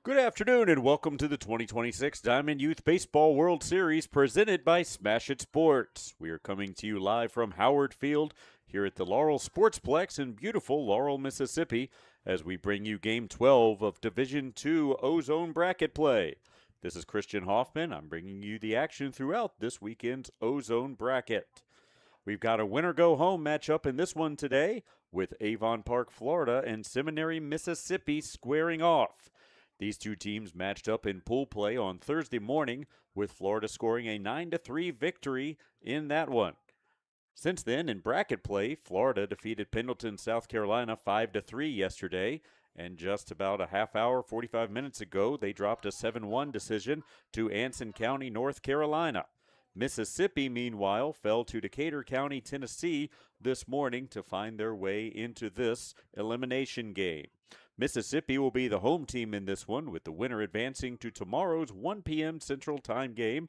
Good afternoon and welcome to the 2026 Diamond Youth Baseball World Series presented by Smash It Sports. We are coming to you live from Howard Field here at the Laurel Sportsplex in beautiful Laurel, Mississippi, as we bring you Game 12 of Division II O-Zone bracket play. This is Christian Hoffman. I'm bringing you the action throughout this weekend's O-Zone bracket. We've got a winner-go-home matchup in this one today with Avon Park, Florida and Seminary, Mississippi squaring off. These two teams matched up in pool play on Thursday morning, with Florida scoring a 9-3 victory in that one. Since then, in bracket play, Florida defeated Pendleton, South Carolina 5-3 yesterday, and just about a half hour, 45 minutes ago, they dropped a 7-1 decision to Anson County, North Carolina. Mississippi, meanwhile, fell to Decatur County, Tennessee this morning to find their way into this elimination game. Mississippi will be the home team in this one, with the winner advancing to tomorrow's 1 p.m. Central Time game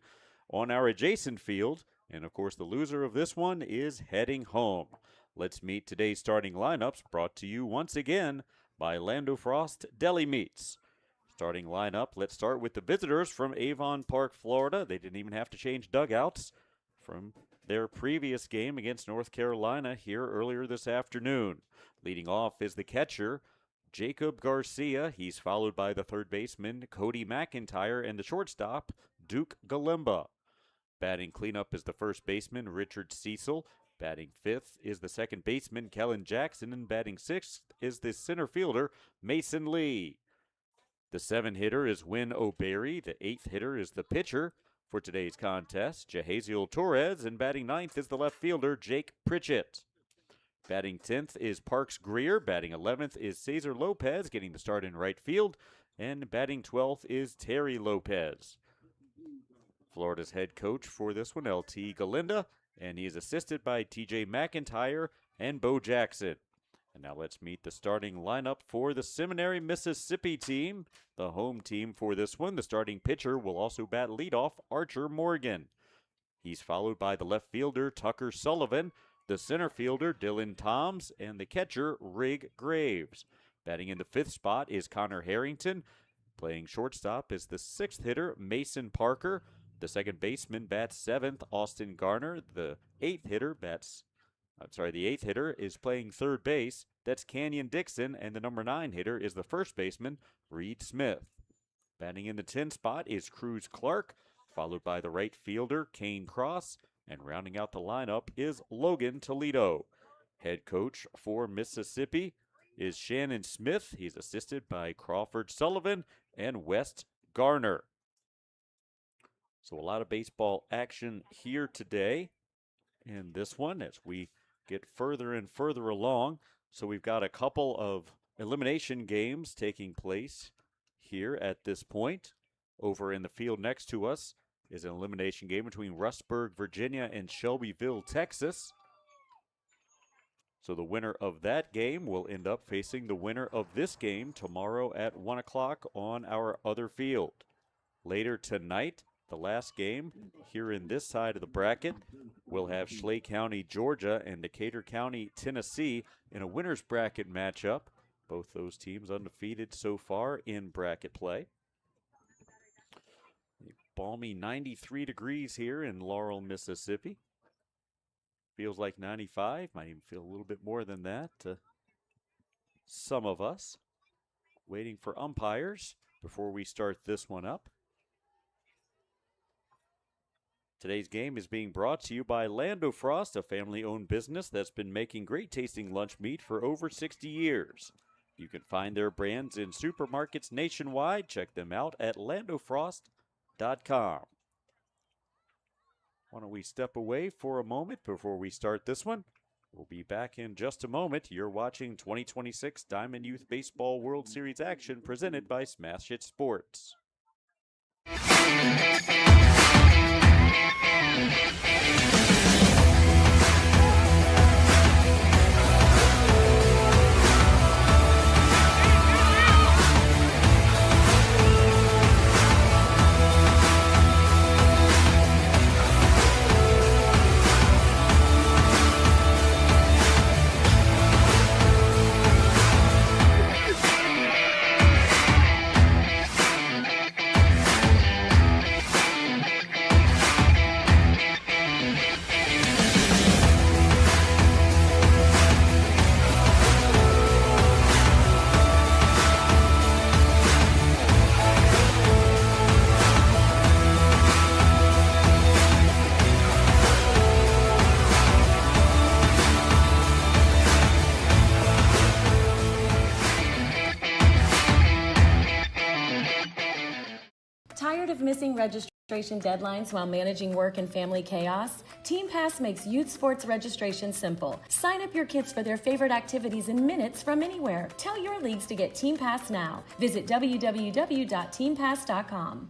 on our adjacent field. And, of course, the loser of this one is heading home. Let's meet today's starting lineups, brought to you once again by Lando Frost Deli Meats. Starting lineup, let's start with the visitors from Avon Park, Florida. They didn't even have to change dugouts from their previous game against North Carolina here earlier this afternoon. Leading off is the catcher, Jacob Garcia. He's followed by the third baseman, Cody McIntyre, and the shortstop, Duke Galimba. Batting cleanup is the first baseman, Richard Cecil. Batting fifth is the second baseman, Kellen Jackson, and batting sixth is the center fielder, Mason Lee. The 7-hitter is Win O'Berry. The 8th hitter is the pitcher for today's contest, Jahaziel Torres, and batting ninth is the left fielder, Jake Pritchett. Batting 10th is Parks Greer. Batting 11th is Cesar Lopez, getting the start in right field. And batting 12th is Terry Lopez. Florida's head coach for this one, LT Galinda, and he is assisted by TJ McIntyre and Bo Jackson. And now let's meet the starting lineup for the Seminary, Mississippi team, the home team for this one. The starting pitcher will also bat leadoff, Archer Morgan. He's followed by the left fielder, Tucker Sullivan, the center fielder, Dylan Toms, and the catcher, Rig Graves. Batting in the fifth spot is Connor Harrington. Playing shortstop is the 6th hitter, Mason Parker. The second baseman bats 7th, Austin Garner. The 8th hitter is playing third base. That's Canyon Dixon, and the number 9 hitter is the first baseman, Reed Smith. Batting in the 10 spot is Cruz Clark, followed by the right fielder, Kane Cross. And rounding out the lineup is Logan Toledo. Head coach for Mississippi is Shannon Smith. He's assisted by Crawford Sullivan and West Garner. So a lot of baseball action here today in this one as we get further and further along. So we've got a couple of elimination games taking place here at this point. Over in the field next to us is an elimination game between Rustburg, Virginia, and Shelbyville, Texas. So the winner of that game will end up facing the winner of this game tomorrow at 1 o'clock on our other field. Later tonight, the last game here in this side of the bracket, we'll have Schley County, Georgia, and Decatur County, Tennessee in a winner's bracket matchup. Both those teams undefeated so far in bracket play. Balmy 93 degrees here in Laurel, Mississippi. Feels like 95, might even feel a little bit more than that to some of us. Waiting for umpires before we start this one up. Today's game is being brought to you by Lando Frost, a family-owned business that's been making great-tasting lunch meat for over 60 years. You can find their brands in supermarkets nationwide. Check them out at landofrost.com. Why don't we step away for a moment before we start this one? We'll be back in just a moment. You're watching 2026 Diamond Youth Baseball World Series action presented by Smash It Sports. Tired of missing registration deadlines while managing work and family chaos? Team Pass makes youth sports registration simple. Sign up your kids for their favorite activities in minutes from anywhere. Tell your leagues to get Team Pass now. Visit www.teampass.com.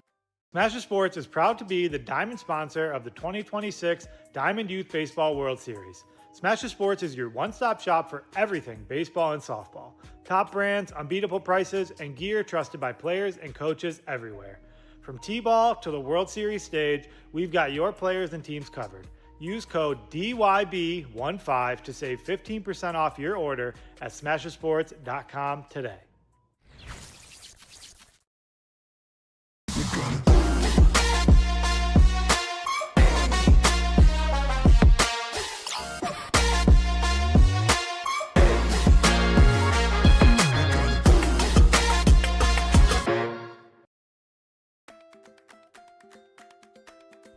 Smasher Sports is proud to be the diamond sponsor of the 2026 Diamond Youth Baseball World Series. Smasher Sports is your one-stop shop for everything baseball and softball. Top brands, unbeatable prices, and gear trusted by players and coaches everywhere. From T-ball to the World Series stage, we've got your players and teams covered. Use code DYB15 to save 15% off your order at smashersports.com today.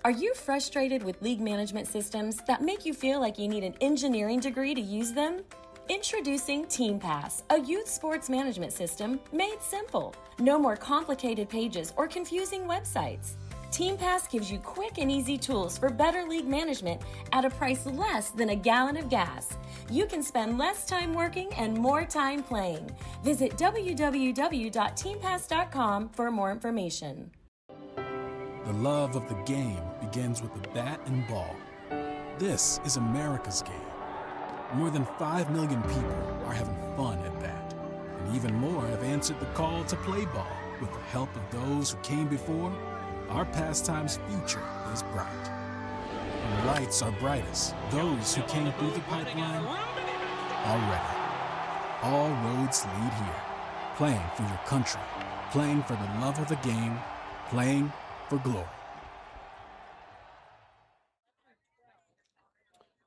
Are you frustrated with league management systems that make you feel like you need an engineering degree to use them? Introducing Team Pass, a youth sports management system made simple. No more complicated pages or confusing websites. Team Pass gives you quick and easy tools for better league management at a price less than a gallon of gas. You can spend less time working and more time playing. Visit www.teampass.com for more information. The love of the game begins with the bat and ball. This is America's game. More than 5 million people are having fun at bat, and even more have answered the call to play ball. With the help of those who came before, our pastime's future is bright. When the lights are brightest, those who came through the pipeline are ready. All roads lead here. Playing for your country, playing for the love of the game, playing for glory.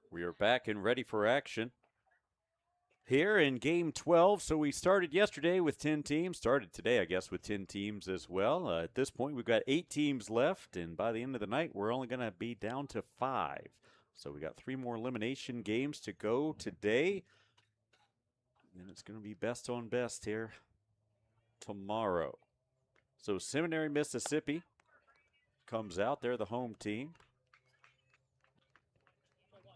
We are back and ready for action here in Game 12. So we started yesterday with 10 teams, started today, I guess, with 10 teams as well. At this point, we've got 8 teams left, and by the end of the night, we're only going to be down to 5. So we got 3 more elimination games to go today, and it's going to be best on best here tomorrow. So Seminary, Mississippi comes out. They're the home team.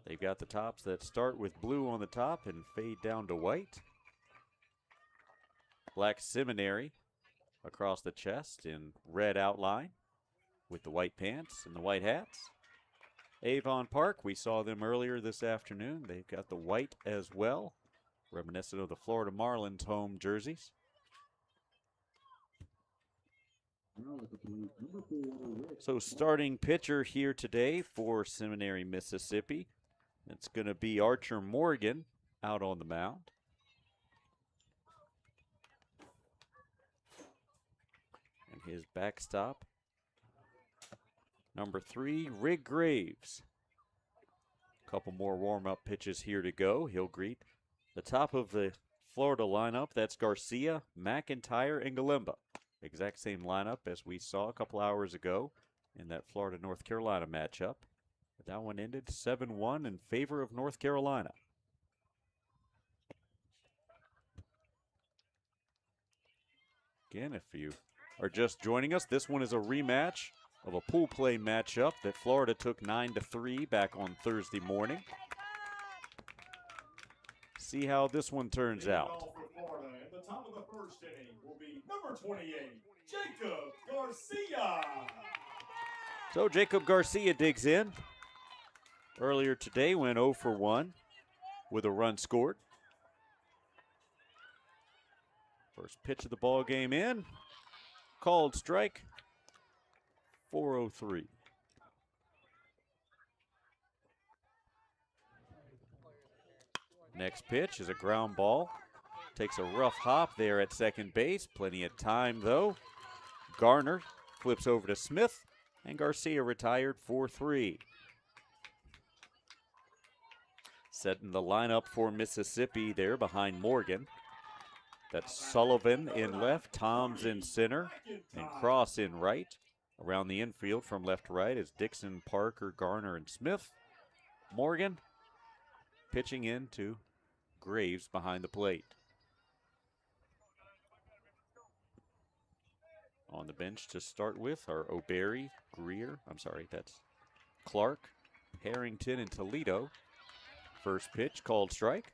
They've got the tops that start with blue on the top and fade down to white. Black Seminary across the chest in red outline with the white pants and the white hats. Avon Park, we saw them earlier this afternoon. They've got the white as well, reminiscent of the Florida Marlins home jerseys. So starting pitcher here today for Seminary, Mississippi. It's going to be Archer Morgan out on the mound. And his backstop, number 3, Rig Graves. A couple more warm-up pitches here to go. He'll greet the top of the Florida lineup. That's Garcia, McIntyre, and Galimba. Exact same lineup as we saw a couple hours ago in that Florida-North Carolina matchup. But that one ended 7-1 in favor of North Carolina. Again, if you are just joining us, this one is a rematch of a pool play matchup that Florida took 9-3 back on Thursday morning. See how this one turns out. At the top of the first inning will be number 28, Jacob Garcia. So Jacob Garcia digs in. Earlier today went 0 for 1 with a run scored. First pitch of the ball game in. Called strike. 4-0-3. Next pitch is a ground ball. Takes a rough hop there at second base. Plenty of time, though. Garner flips over to Smith, and Garcia retired 4-3. Setting the lineup for Mississippi there behind Morgan. That's Sullivan in left, Toms in center, and Cross in right. Around the infield from left to right is Dixon, Parker, Garner, and Smith. Morgan pitching in to Graves behind the plate. On the bench to start with are O'Berry, Greer, that's Clark, Harrington, and Toledo. First pitch called strike.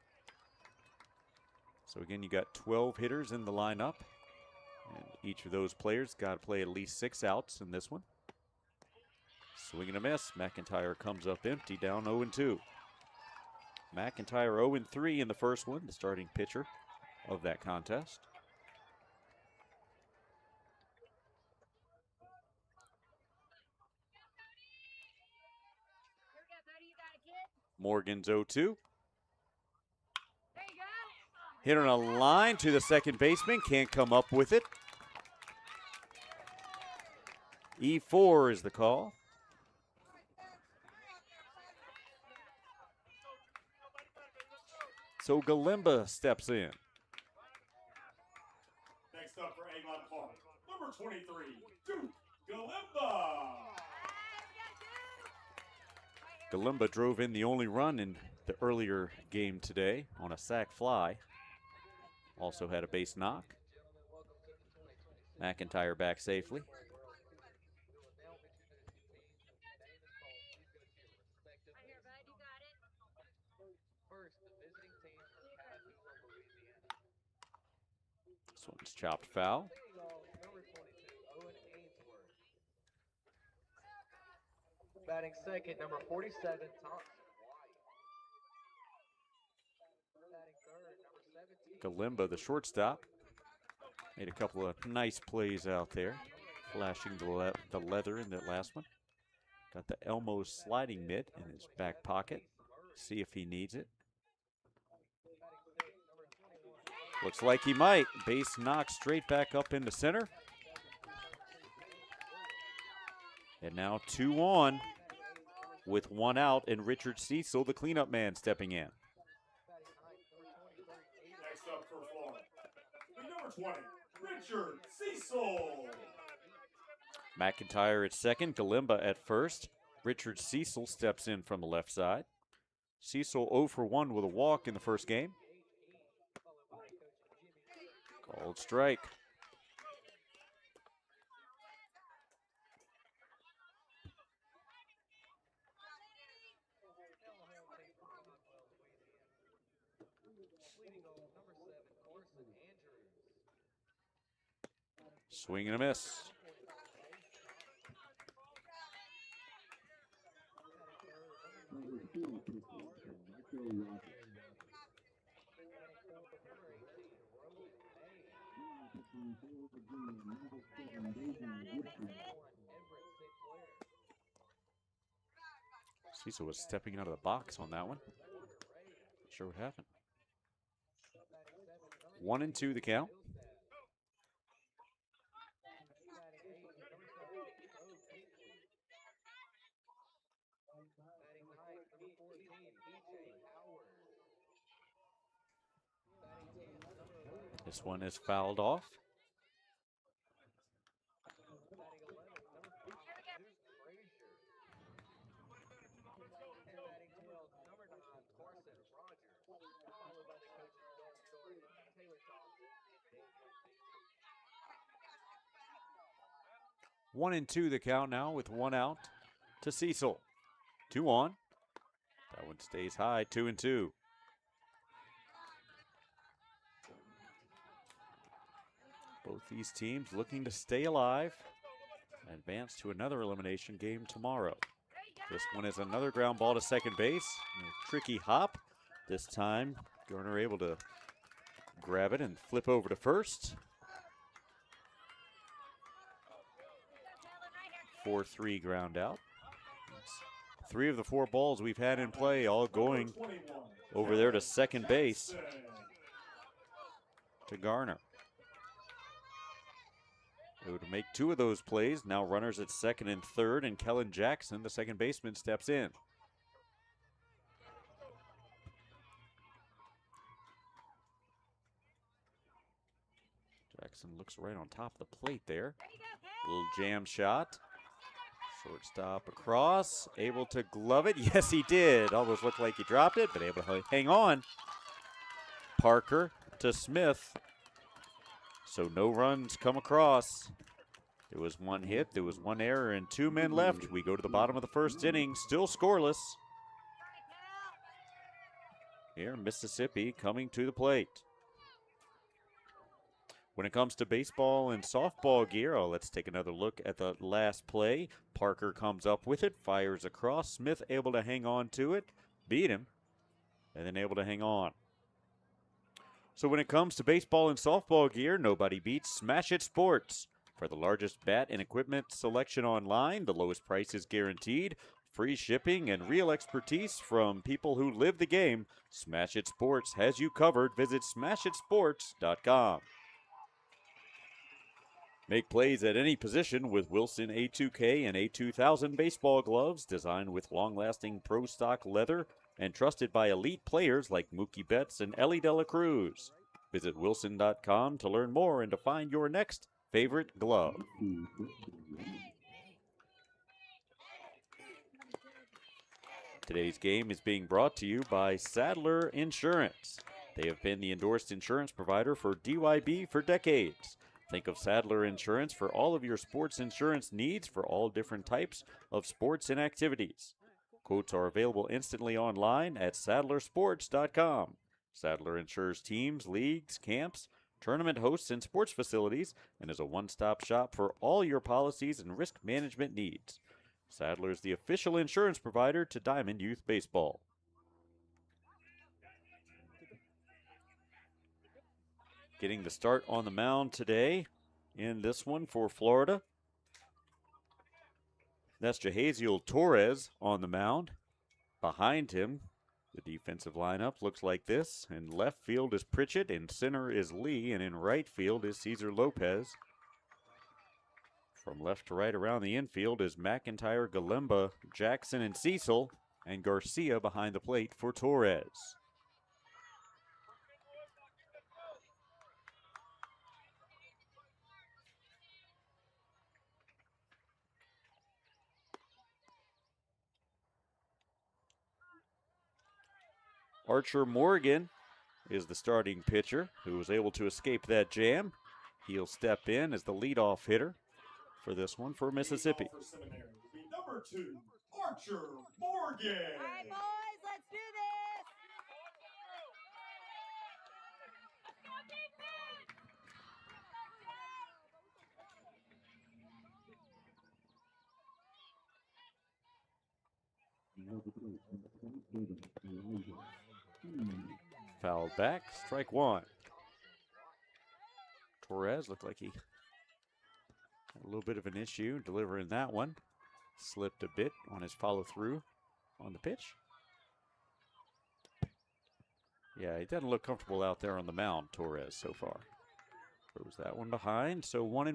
So again, you got 12 hitters in the lineup, and each of those players got to play at least 6 outs in this one. Swing and a miss. McIntyre comes up empty, down 0-2. McIntyre 0-3 in the first one, the starting pitcher of that contest. Morgan's 0-2. Hit on a line to the second baseman, can't come up with it. E4 is the call. So Galimba steps in. Next up for Avon Park, number 23, Duke Galimba. Galimba drove in the only run in the earlier game today on a sac fly. Also had a base knock. McIntyre back safely. This one's chopped foul. Batting second, number 47, Thompson. Galimba, the shortstop, made a couple of nice plays out there, flashing the leather in that last one. Got the Elmo sliding mitt in his back pocket. See if he needs it. Looks like he might. Base knock straight back up into center. And now 2 on with 1 out, and Richard Cecil, the cleanup man, stepping in. Next up for Florida, the number 20, Richard Cecil. McIntyre at second, Galimba at first. Richard Cecil steps in from the left side. Cecil 0 for 1 with a walk in the first game. Called strike. Swing and a miss. Cecil was stepping out of the box on that one. Not sure what happened. 1-2 the count. This one is fouled off. One and two the count now with 1 out to Cecil. 2 on. That one stays high, 2-2. Both these teams looking to stay alive and advance to another elimination game tomorrow. This one is another ground ball to second base. A tricky hop. This time, Garner able to grab it and flip over to first. 4-3 ground out. 3 of the 4 balls we've had in play all going over there to second base to Garner. It would make 2 of those plays. Now runners at second and third, and Kellen Jackson, the second baseman, steps in. Jackson looks right on top of the plate there. Little jam shot. Shortstop across, able to glove it. Yes, he did. Almost looked like he dropped it, but able to hang on. Parker to Smith. So no runs come across. There was one hit, there was one error, and 2 men left. We go to the bottom of the first inning, still scoreless. Here, Mississippi coming to the plate. When it comes to baseball and softball gear, let's take another look at the last play. Parker comes up with it, fires across. Smith able to hang on to it, beat him, and then able to hang on. So when it comes to baseball and softball gear, nobody beats Smash It Sports. For the largest bat and equipment selection online, the lowest price is guaranteed. Free shipping and real expertise from people who live the game. Smash It Sports has you covered. Visit smashitsports.com. Make plays at any position with Wilson A2K and A2000 baseball gloves designed with long-lasting pro stock leather and trusted by elite players like Mookie Betts and Ellie De La Cruz. Visit wilson.com to learn more and to find your next favorite glove. Today's game is being brought to you by Sadler Insurance. They have been the endorsed insurance provider for DYB for decades. Think of Sadler Insurance for all of your sports insurance needs for all different types of sports and activities. Quotes are available instantly online at sadlersports.com. Sadler insures teams, leagues, camps, tournament hosts, and sports facilities, and is a one-stop shop for all your policies and risk management needs. Sadler is the official insurance provider to Diamond Youth Baseball. Getting the start on the mound today in this one for Florida. That's Jahaziel Torres on the mound. Behind him, the defensive lineup looks like this. In left field is Pritchett, in center is Lee, and in right field is Cesar Lopez. From left to right around the infield is McIntyre, Galemba, Jackson, and Cecil, and Garcia behind the plate for Torres. Archer Morgan is the starting pitcher who was able to escape that jam. He'll step in as the leadoff hitter for this one for Mississippi. For Seminary will be number 2, Archer Morgan. All right, boys, let's do this. Fouled back, strike one. Torres looked like he had a little bit of an issue delivering that one. Slipped a bit on his follow through on the pitch. Yeah, he doesn't look comfortable out there on the mound, Torres, so far. Throws that one behind, so 1-1. Let's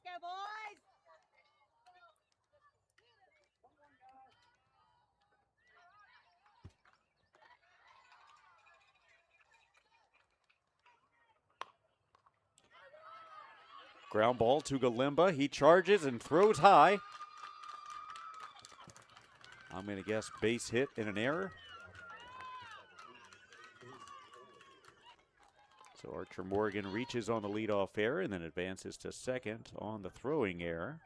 go, boys. Ground ball to Galemba. He charges and throws high. I'm going to guess base hit and an error. So Archer Morgan reaches on the leadoff error and then advances to second on the throwing error.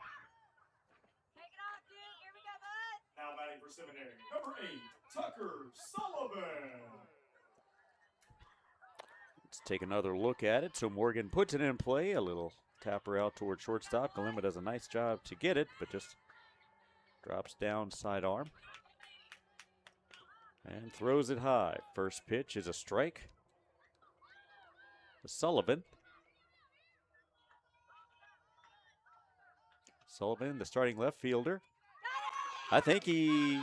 Take it off, dude. Here we go, bud. Now batting for Seminary, number 8, Tucker Sullivan. Let's take another look at it. So Morgan puts it in play. A little tapper out toward shortstop. Galemba does a nice job to get it, but just drops down sidearm and throws it high. First pitch is a strike. Sullivan. Sullivan, the starting left fielder. I think he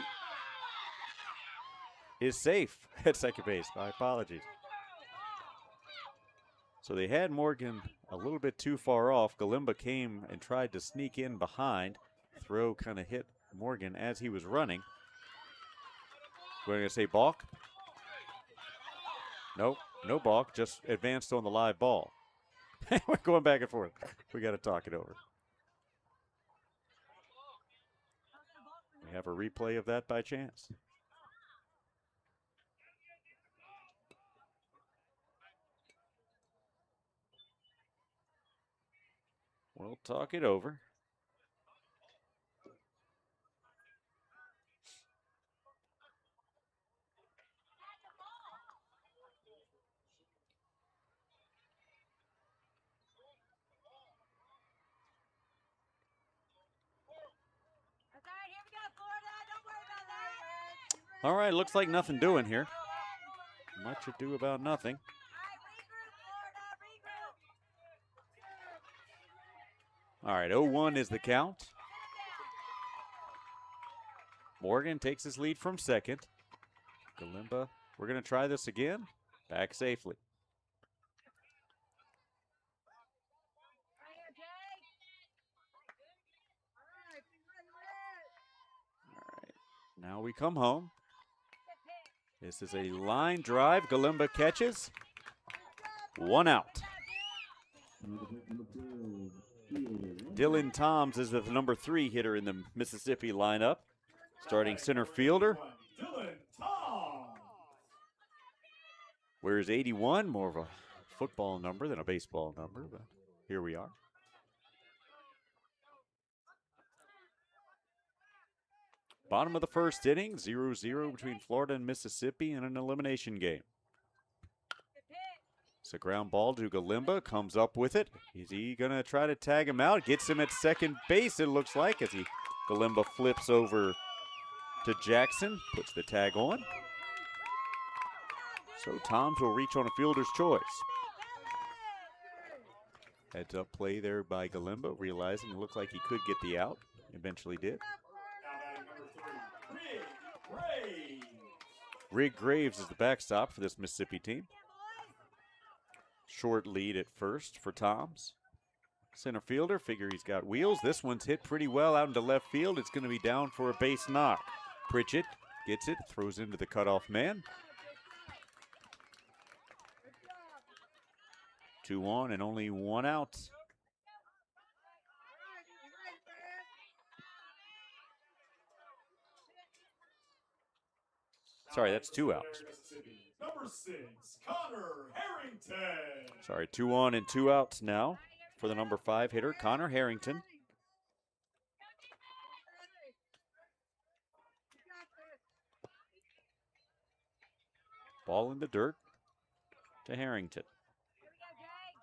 is safe at second base. My apologies. So they had Morgan a little bit too far off. Galemba came and tried to sneak in behind. Throw kind of hit Morgan as he was running. We're going to say balk. Nope, no balk, just advanced on the live ball. We're going back and forth. We got to talk it over. We have a replay of that by chance. We'll talk it over. That's all right. Here we go, Florida. Don't worry about that. All right, looks like nothing doing here. Much ado about nothing. All right, regroup, Florida. Regroup. All right, 0-1 is the count. Morgan takes his lead from second. Galimba, we're going to try this again. Back safely. Right here, Jake. All right, now we come home. This is a line drive. Galimba catches. 1 out. Dylan Toms is the number 3 hitter in the Mississippi lineup. Starting center fielder. Dylan Tom. Where's 81? More of a football number than a baseball number, but here we are. Bottom of the first inning, 0-0 between Florida and Mississippi in an elimination game. It's a ground ball to Galimba, comes up with it. Is he going to try to tag him out? Gets him at second base, it looks like, as Galimba flips over to Jackson, puts the tag on. So Toms will reach on a fielder's choice. Heads up play there by Galimba, realizing it looked like he could get the out. Eventually did. Now batting number 3, Rig Graves. Rig Graves is the backstop for this Mississippi team. Short lead at first for Toms. Center fielder, figure he's got wheels. This one's hit pretty well out into left field. It's going to be down for a base knock. Pritchett gets it, throws into the cutoff man. 2 on and only 1 out. Sorry, that's 2 outs. Mississippi. Number 6, Connor Harrington. Sorry, 2 on and 2 outs now for the number 5 hitter, Connor Harrington. Ball in the dirt to Harrington. Here we go, Jake.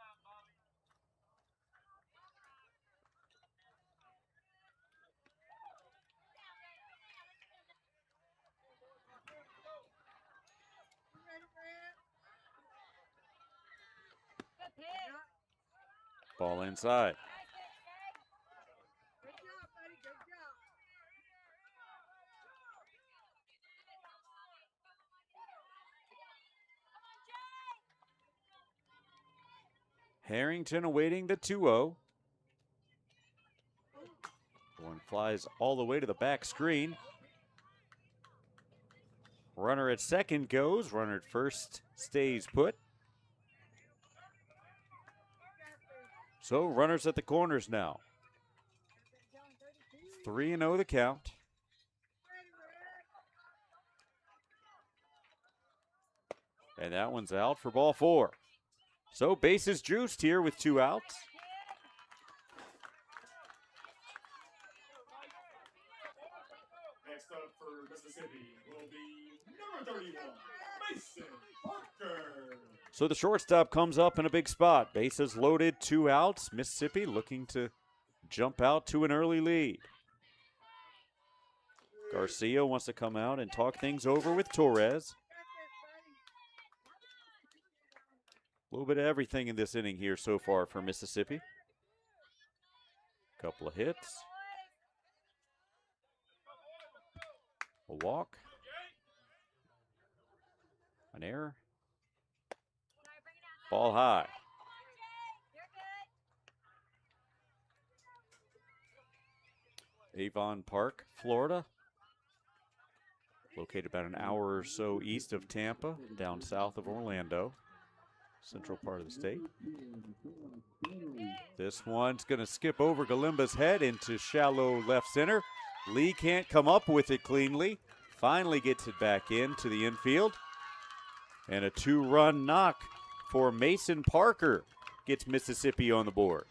Good pitch. Ball inside. Nice pitch, Jake. Good job, buddy. Good job. Harrington awaiting the 2-0. One flies all the way to the back screen. Runner at second goes. Runner at first stays put. So runners at the corners now. 3-0 the count. And that one's out for ball 4. So bases juiced here with 2 outs. Next up for Mississippi will be number 31, Mason Parker. So the shortstop comes up in a big spot. Bases loaded, 2 outs. Mississippi looking to jump out to an early lead. Garcia wants to come out and talk things over with Torres. A little bit of everything in this inning here so far for Mississippi. Couple of hits. A walk. An error. Ball high. Avon Park, Florida. Located about an hour or so east of Tampa, down south of Orlando. Central part of the state. This one's going to skip over Galimba's head into shallow left center. Lee can't come up with it cleanly. Finally gets it back into the infield. And a 2-run knock for Mason Parker gets Mississippi on the board.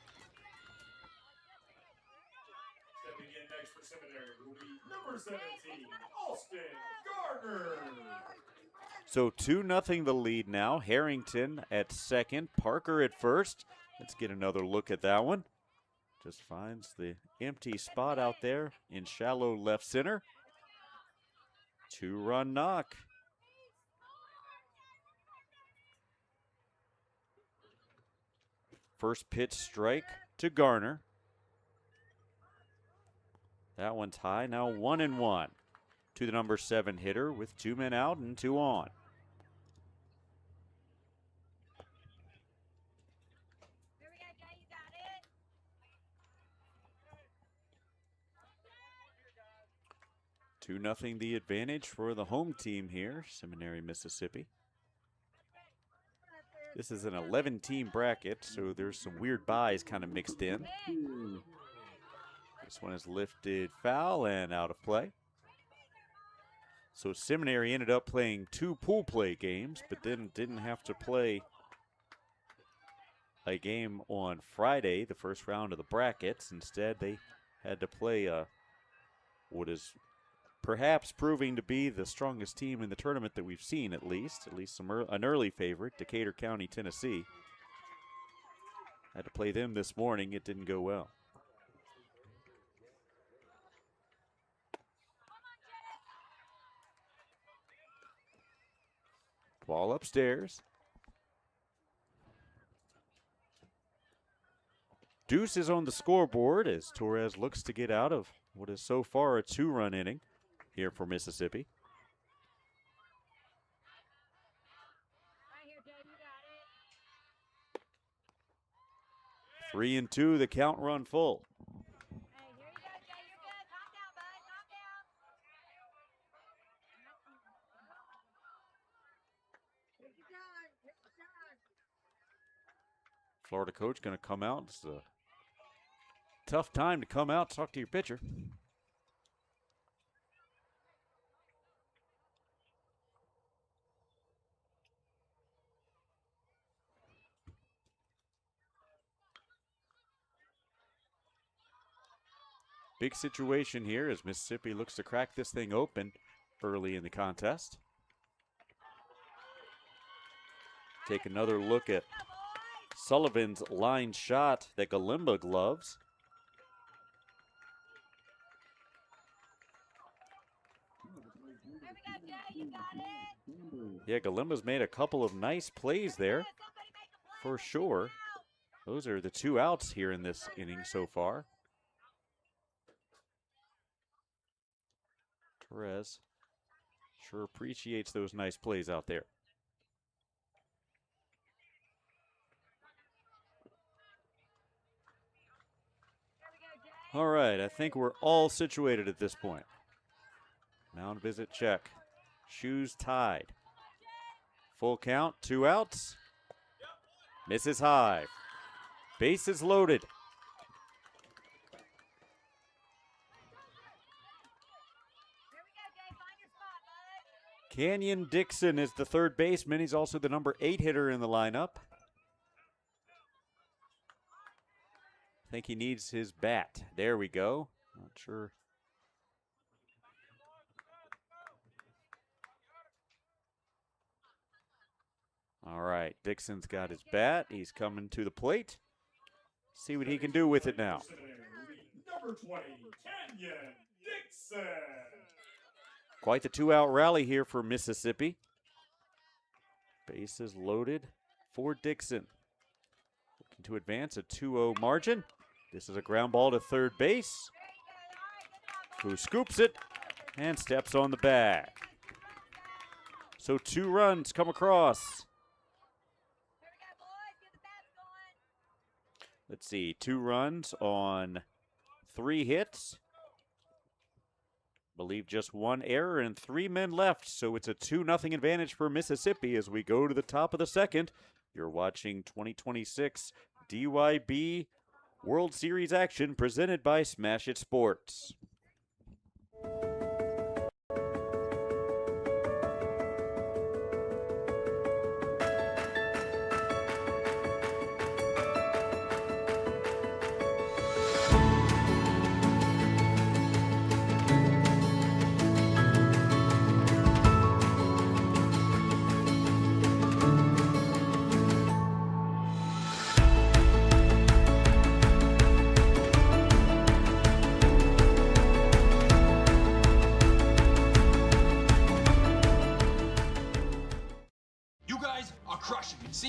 next for Seminary will be number 17, Austin Gardner. So 2-0 the lead now. Harrington at second, Parker at first. Let's get another look at that one. Just finds the empty spot out there in shallow left center. 2-run knock. First pitch strike to Garner. That one's high, now 1-1 to the number 7 hitter with 2 men out and 2 on. Here we go, Jay, you got it. 2-0 the advantage for the home team here, Seminary, Mississippi. This is an 11-team bracket, so there's some weird buys kind of mixed in. This one is lifted foul and out of play. So Seminary ended up playing 2 pool play games, but then didn't have to play a game on Friday, the first round of the brackets. Instead, they had to play what is perhaps proving to be the strongest team in the tournament that we've seen, at least an early favorite, Decatur County, Tennessee. Had to play them this morning. It didn't go well. Ball upstairs. Deuce is on the scoreboard as Torres looks to get out of what is so far a 2-run inning here for Mississippi. Right here, Jay, you got it. 3-2, the count run full. Hey, here you go, Jay, you're good. Calm down, bud. Calm down. Take your time. Take your time. Florida coach going to come out. It's a tough time to come out, talk to your pitcher. Big situation here as Mississippi looks to crack this thing open early in the contest. Take another look at Sullivan's line shot that Galimba gloves. Here we go, Jay, you got it. Yeah, Galimba's made a couple of nice plays there Somebody make a play. for sure. Those are the 2 outs here in this inning so far. Torres sure appreciates those nice plays out there. All right, I think we're all situated at this point. Mound visit check. Shoes tied. Full count, 2 outs. Misses high. Bases loaded. Here we go, Jay. Find your spot, bud. Canyon Dixon is the third baseman. He's also the number 8 hitter in the lineup. I think he needs his bat. There we go. Not sure. All right, Dixon's got his bat. He's coming to the plate. See what he can do with it now. Number 20, Canyon Dixon. Quite the 2-out rally here for Mississippi. Bases loaded for Dixon. Looking to advance a 2-0 margin. This is a ground ball to third base. Who scoops it and steps on the bag. So 2 runs come across. Here we go, boys. Get the bats going. Let's see, 2 runs on 3 hits. Believe just 1 error and 3 men left, so it's a 2-0 advantage for Mississippi as we go to the top of the second. You're watching 2026 DYB World Series action presented by Smash It Sports.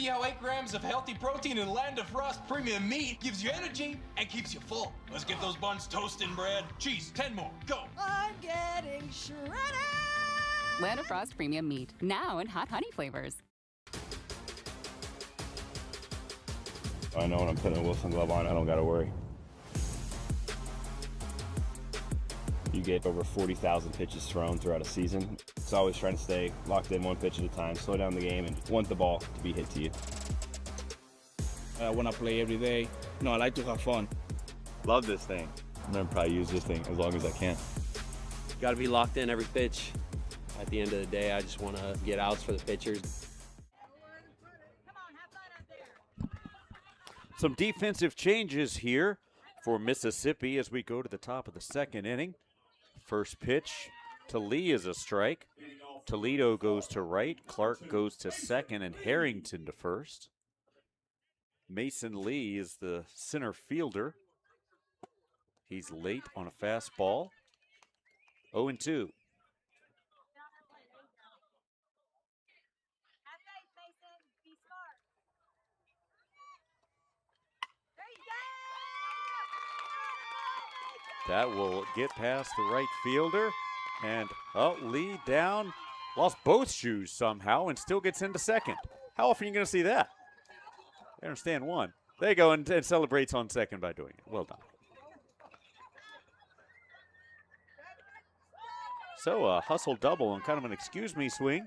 See how 8 grams of healthy protein in Land of Frost premium meat gives you energy and keeps you full. Let's get those buns toasting, bread. Cheese, 10 more, go. I'm getting shredded. Land of Frost premium meat, now in hot honey flavors. I know when I'm putting a Wilson glove on, I don't gotta worry. You get over 40,000 pitches thrown throughout a season. It's always trying to stay locked in one pitch at a time, slow down the game, and want the ball to be hit to you. When I play every day, I like to have fun. Love this thing. I'm gonna probably use this thing as long as I can. Got to be locked in every pitch. At the end of the day, I just want to get outs for the pitchers. Some defensive changes here for Mississippi as we go to the top of the second inning. First pitch to Lee is a strike. Toledo goes to right, Clark goes to second, and Harrington to first. Mason Lee is the center fielder. He's late on a fastball. 0-2. That will get past the right fielder. And, Lee down. Lost both shoes somehow and still gets into second. How often are you going to see that? I understand one. There you go, and celebrates on second by doing it. Well done. So a hustle double and kind of an excuse me swing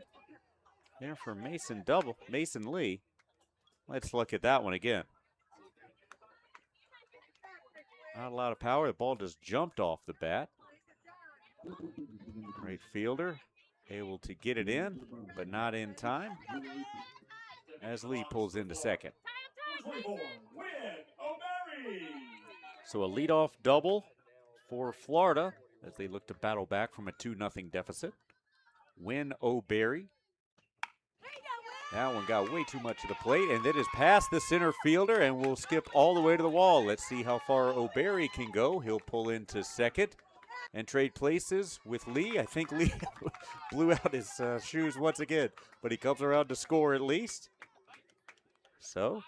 there for Mason Lee. Let's look at that one again. Not a lot of power. The ball just jumped off the bat. Right fielder able to get it in, but not in time as Lee pulls into second. So a leadoff double for Florida as they look to battle back from a 2-0 deficit. Win O'Berry. That one got way too much of the plate, and it is past the center fielder and will skip all the way to the wall. Let's see how far O'Berry can go. He'll pull into second and trade places with Lee. I think Lee blew out his shoes once again, but he comes around to score at least. So,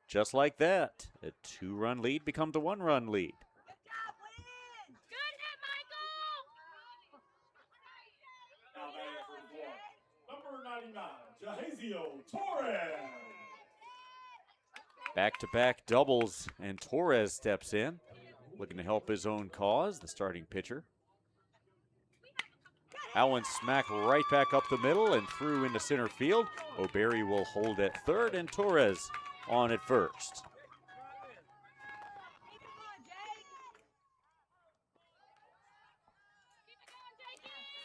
just like that, a 2-run lead becomes a 1-run lead. Back-to-back doubles, and Torres steps in, looking to help his own cause, the starting pitcher. That one smacked right back up the middle and through into center field. O'Berry will hold at third, and Torres on at first.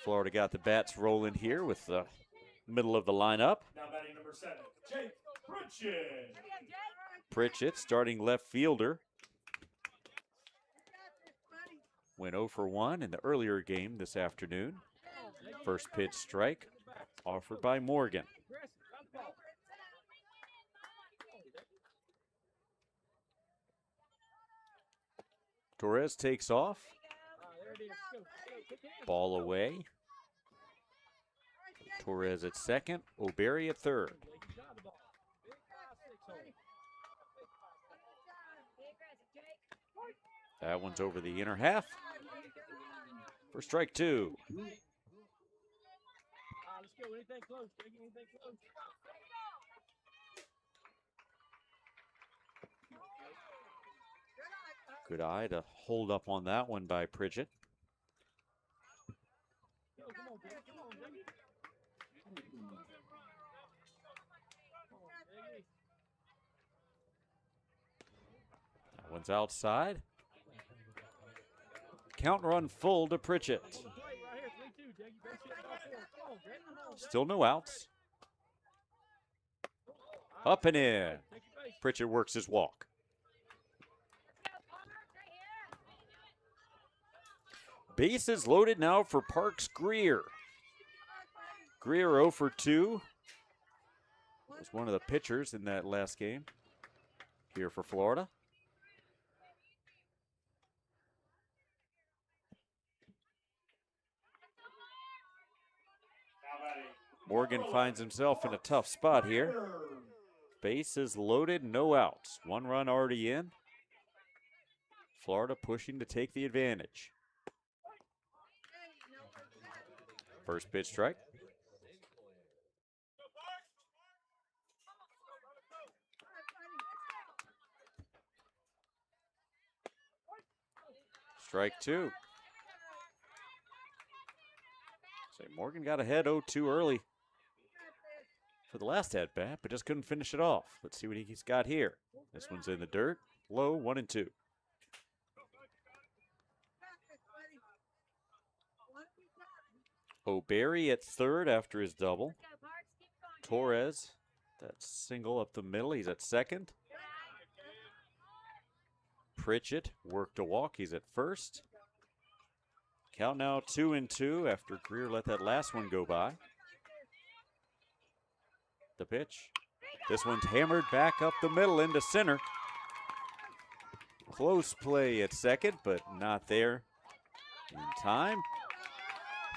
Florida got the bats rolling here with the middle of the lineup. Now batting number 7, Jake Pritchett. Pritchett, starting left fielder. Went 0 for 1 in the earlier game this afternoon. First pitch strike offered by Morgan. Torres takes off. Ball away. Torres at second, O'Berry at third. That one's over the inner half for strike 2. Good eye to hold up on that one by Pritchett. That one's outside. Count run full to Pritchett. Still no outs. Up and in. Pritchett works his walk. Bases loaded now for Parks Greer. Greer 0 for 2. Was one of the pitchers in that last game here for Florida. Morgan finds himself in a tough spot here. Base is loaded, no outs. 1 run already in. Florida pushing to take the advantage. First pitch strike. Strike 2. So Morgan got ahead 0-2 early for the last at bat, but just couldn't finish it off. Let's see what he's got here. This one's in the dirt. Low, 1-2. O'Berry at third after his double. Torres, that single up the middle. He's at second. Pritchett worked a walk. He's at first. Count now 2-2 after Greer let that last one go by. The pitch. This one's hammered back up the middle into center. Close play at second, but not there in time.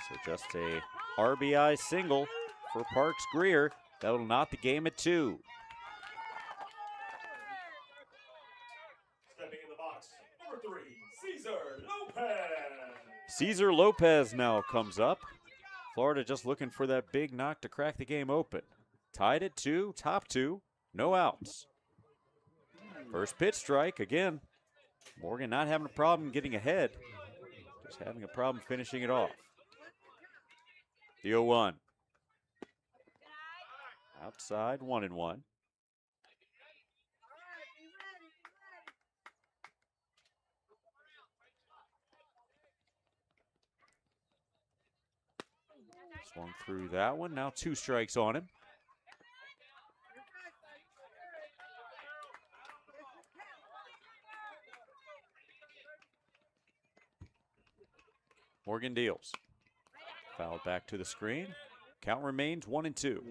So just a RBI single for Parks Greer. That'll knot the game at 2. Stepping in the box, number 3, Cesar Lopez. Cesar Lopez now comes up. Florida just looking for that big knock to crack the game open. Tied at 2, top 2, no outs. First pitch strike again. Morgan not having a problem getting ahead, just having a problem finishing it off. The 0-1. Outside, 1-1. Swung through that one. Now 2 strikes on him. Morgan deals. Fouled back to the screen. Count remains 1-2.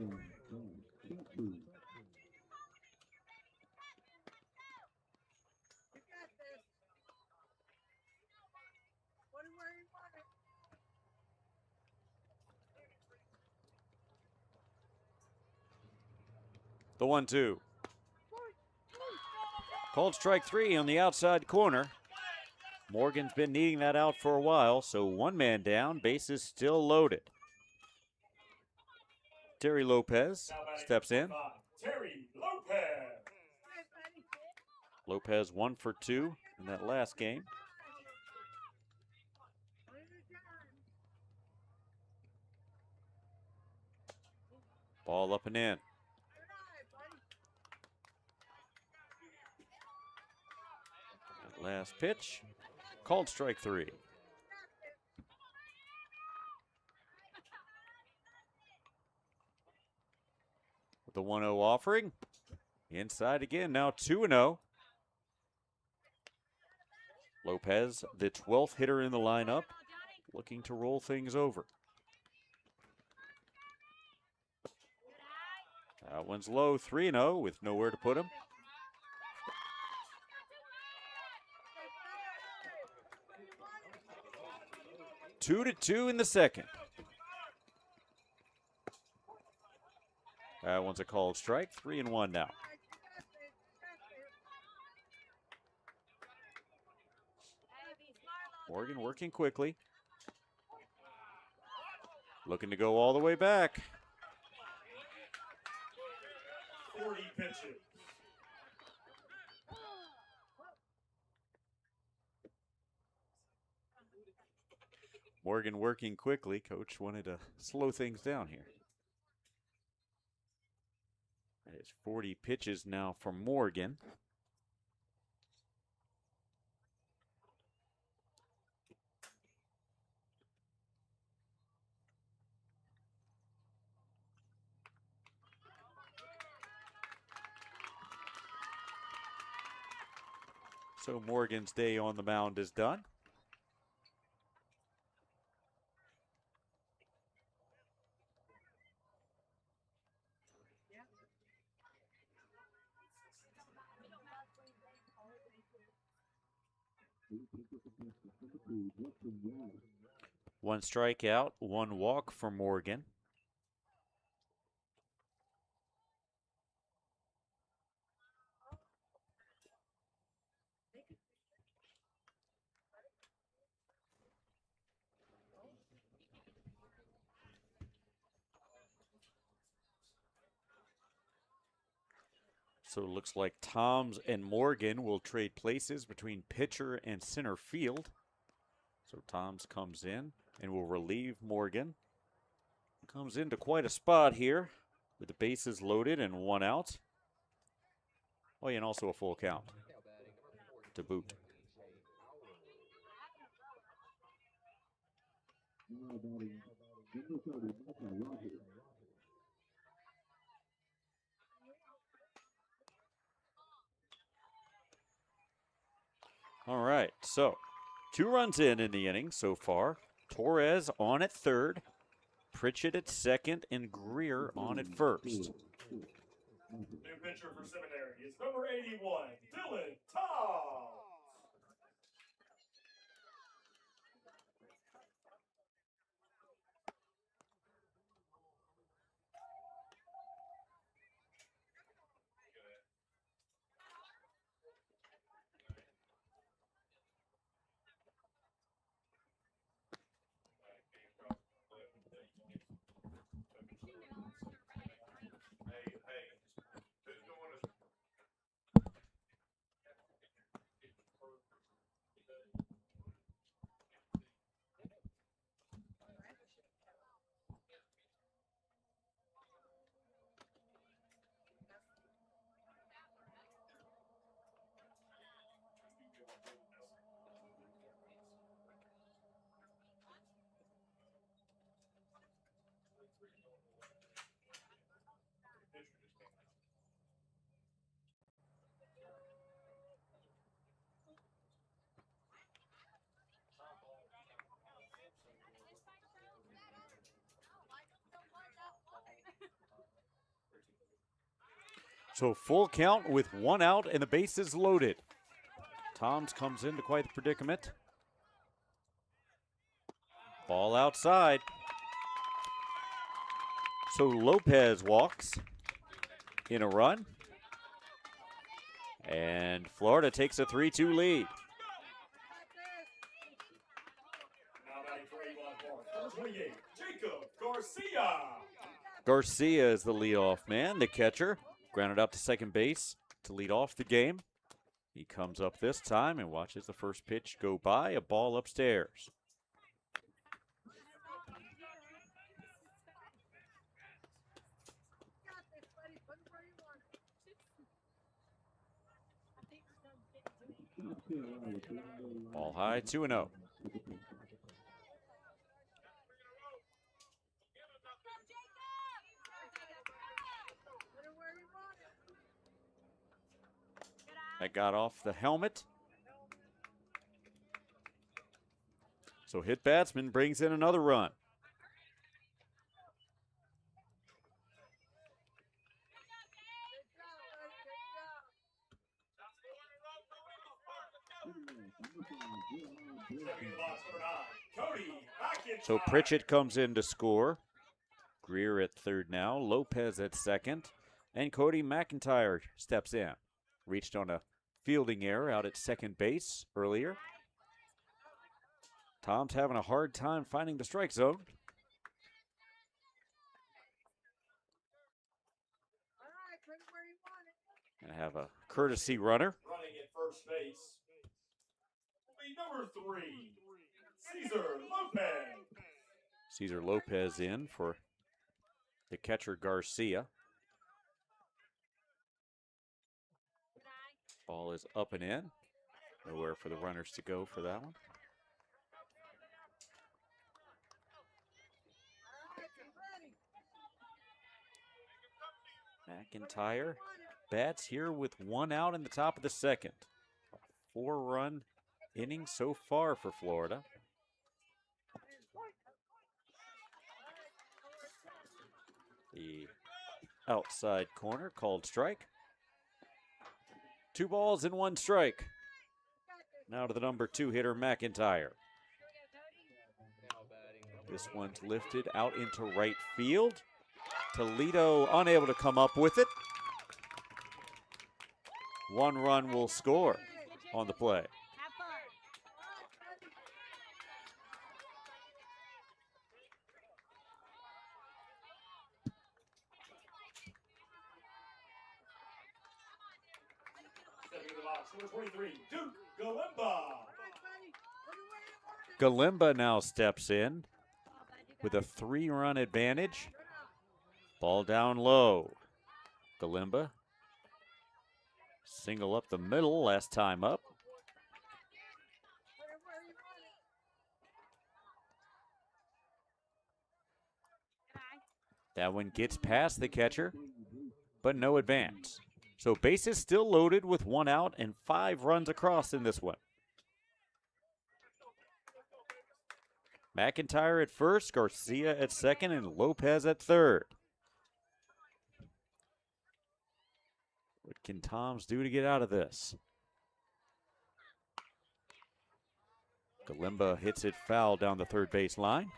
The 1-2. Called strike 3 on the outside corner. Morgan's been needing that out for a while, so 1 man down, bases still loaded. Terry Lopez steps in. Terry Lopez. Lopez 1 for 2 in that last game. Ball up and in. Last pitch, called strike 3. With the 1-0 offering, inside again, now 2-0. Lopez, the 12th hitter in the lineup, looking to roll things over. That one's low, 3-0 with nowhere to put him. 2-2 in the second. That one's a called strike, 3-1 now. Morgan working quickly. Looking to go all the way back. 40 pitches. Morgan working quickly. Coach wanted to slow things down here. That is 40 pitches now for Morgan. So Morgan's day on the mound is done. One strikeout, 1 walk for Morgan. So it looks like Toms and Morgan will trade places between pitcher and center field. So Toms comes in and will relieve Morgan. Comes into quite a spot here with the bases loaded and 1 out. Oh, yeah, and also a full count to boot. All right, so 2 runs in the inning so far. Torres on at third, Pritchett at second, and Greer on at first. New pitcher for Seminary is number 81, Dylan Tom. So full count with 1 out and the bases loaded. Toms comes into quite the predicament. Ball outside. So Lopez walks in a run. And Florida takes a 3-2 lead. Now batting for Avon Park, 28, Jacob Garcia. Garcia is the leadoff man, the catcher. Grounded out to second base to lead off the game. He comes up this time and watches the first pitch go by, a ball upstairs. Ball high, 2-0. That got off the helmet. So hit batsman brings in another run. So Pritchett comes in to score. Greer at third now, Lopez at second, and Cody McIntyre steps in. Reached on a fielding error out at second base earlier. Tom's having a hard time finding the strike zone. Gonna have a courtesy runner. Running at first base will be number 3, Cesar Lopez. Cesar Lopez in for the catcher Garcia. Ball is up and in. Nowhere for the runners to go for that one. McIntyre bats here with 1 out in the top of the second. 4-run inning so far for Florida. The outside corner called strike. 2 balls and 1 strike. Now to the number 2 hitter, McIntyre. This one's lifted out into right field. Toledo unable to come up with it. 1 run will score on the play. box, number 23, Duke Galimba. Galimba now steps in with a 3-run advantage. Ball down low. Galimba. Single up the middle last time up. That one gets past the catcher, but no advance. So bases still loaded with 1 out and 5 runs across in this one. McIntyre at first, Garcia at second, and Lopez at third. What can Toms do to get out of this? Galimba hits it foul down the third base line.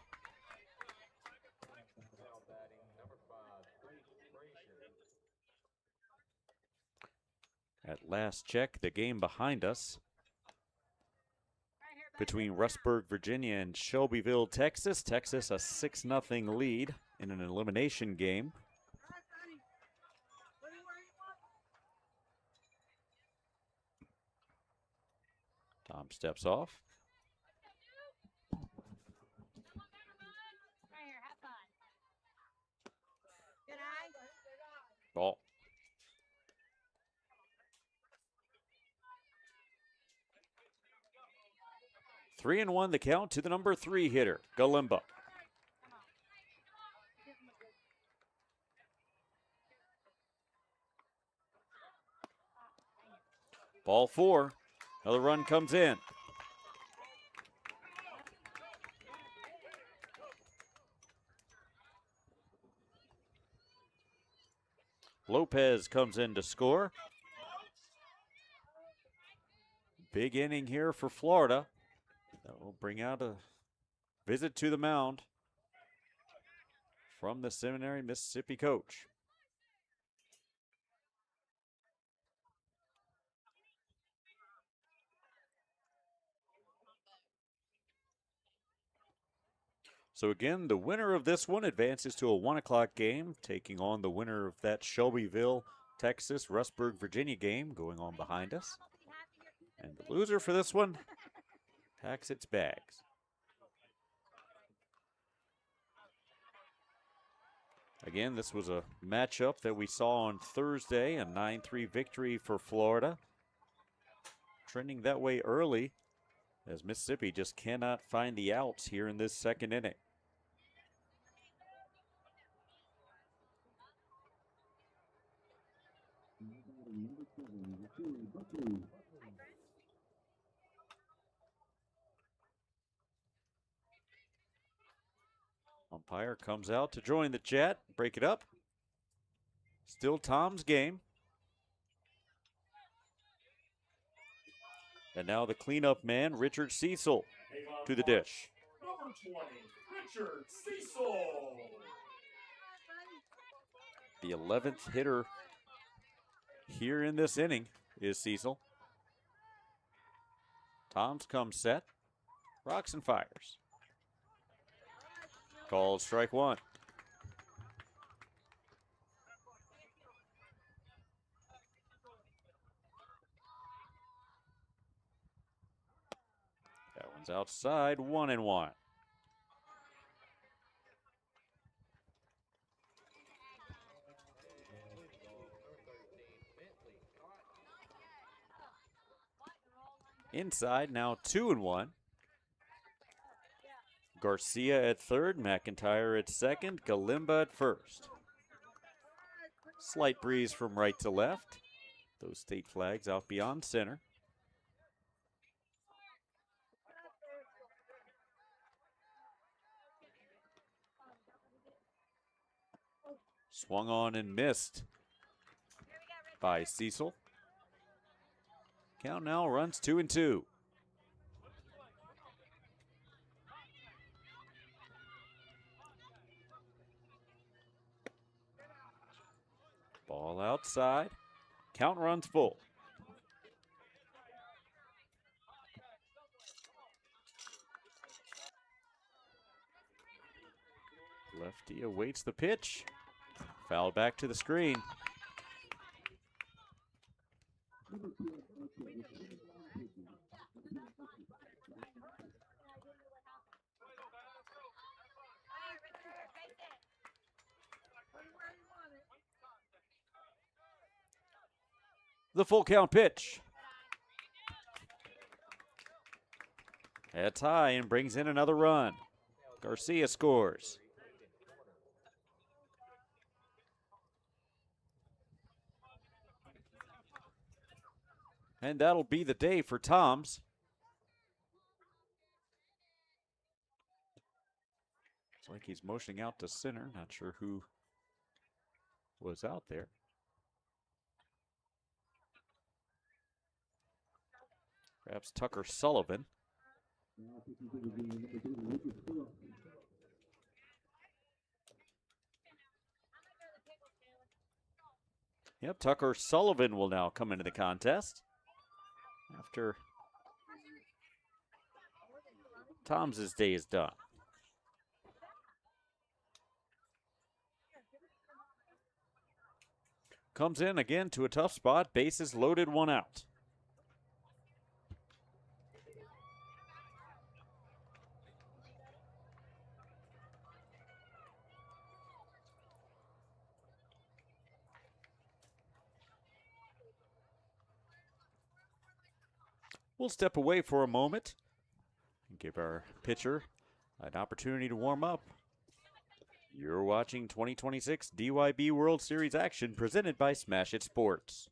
At last check, the game behind us between Rustburg, Virginia and Shelbyville, Texas. Texas a 6-0 lead in an elimination game. Tom steps off. Ball. Three and one the count to the number 3 hitter, Galimba. Ball 4. Another run comes in. Lopez comes in to score. Big inning here for Florida. That will bring out a visit to the mound from the Seminary, Mississippi coach. So again, the winner of this one advances to a 1 o'clock game, taking on the winner of that Shelbyville, Texas, Rustburg, Virginia game going on behind us. And the loser for this one packs its bags. Again, this was a matchup that we saw on Thursday, a 9-3 victory for Florida. Trending that way early, as Mississippi just cannot find the outs here in this second inning. Umpire comes out to join the chat, break it up. Still Tom's game. And now the cleanup man, Richard Cecil, to the dish. Number 20, Richard Cecil. The 11th hitter here in this inning is Cecil. Tom's comes set, rocks and fires. Called strike 1. That one's outside, 1-1. Inside, now 2-1. Garcia at third, McIntyre at second, Galimba at first. Slight breeze from right to left. Those state flags out beyond center. Swung on and missed by Cecil. Count now runs 2-2. Ball outside. Count runs full. Lefty awaits the pitch. Foul back to the screen. The full count pitch. That's high and brings in another run. Garcia scores. And that'll be the day for Toms. Looks like he's motioning out to center. Not sure who was out there. Perhaps Tucker Sullivan. Yep, Tucker Sullivan will now come into the contest after Tom's day is done. Comes in again to a tough spot. Bases loaded, one out. We'll step away for a moment and give our pitcher an opportunity to warm up. You're watching 2026 DYB World Series action presented by Smash It Sports.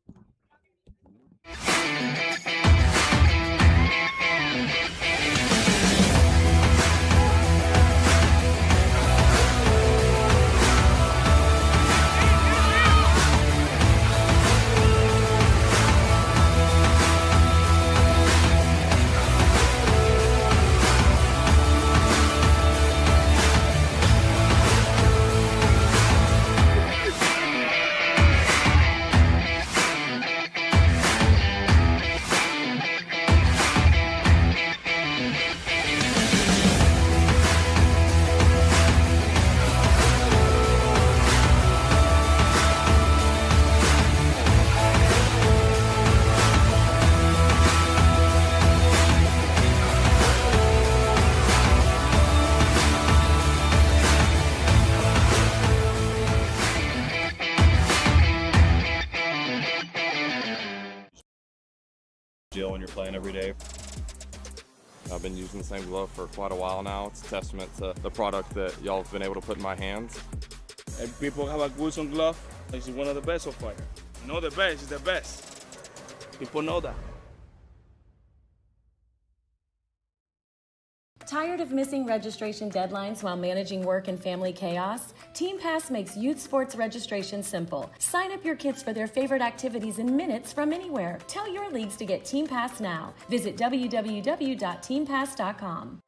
When you're playing every day. I've been using the same glove for quite a while now. It's a testament to the product that y'all have been able to put in my hands. And people have a Wilson glove. It's one of the best of fire. No, the best is the best. People know that. Tired of missing registration deadlines while managing work and family chaos? Team Pass makes youth sports registration simple. Sign up your kids for their favorite activities in minutes from anywhere. Tell your leagues to get Team Pass now. Visit www.teampass.com.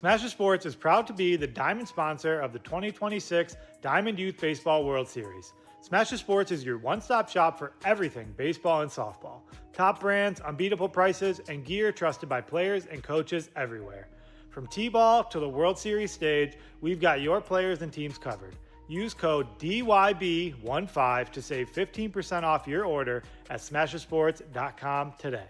Smash Sports is proud to be the diamond sponsor of the 2026 Diamond Youth Baseball World Series. Smash Sports is your one-stop shop for everything baseball and softball. Top brands, unbeatable prices, and gear trusted by players and coaches everywhere. From T-ball to the World Series stage, we've got your players and teams covered. Use code DYB15 to save 15% off your order at smashersports.com today.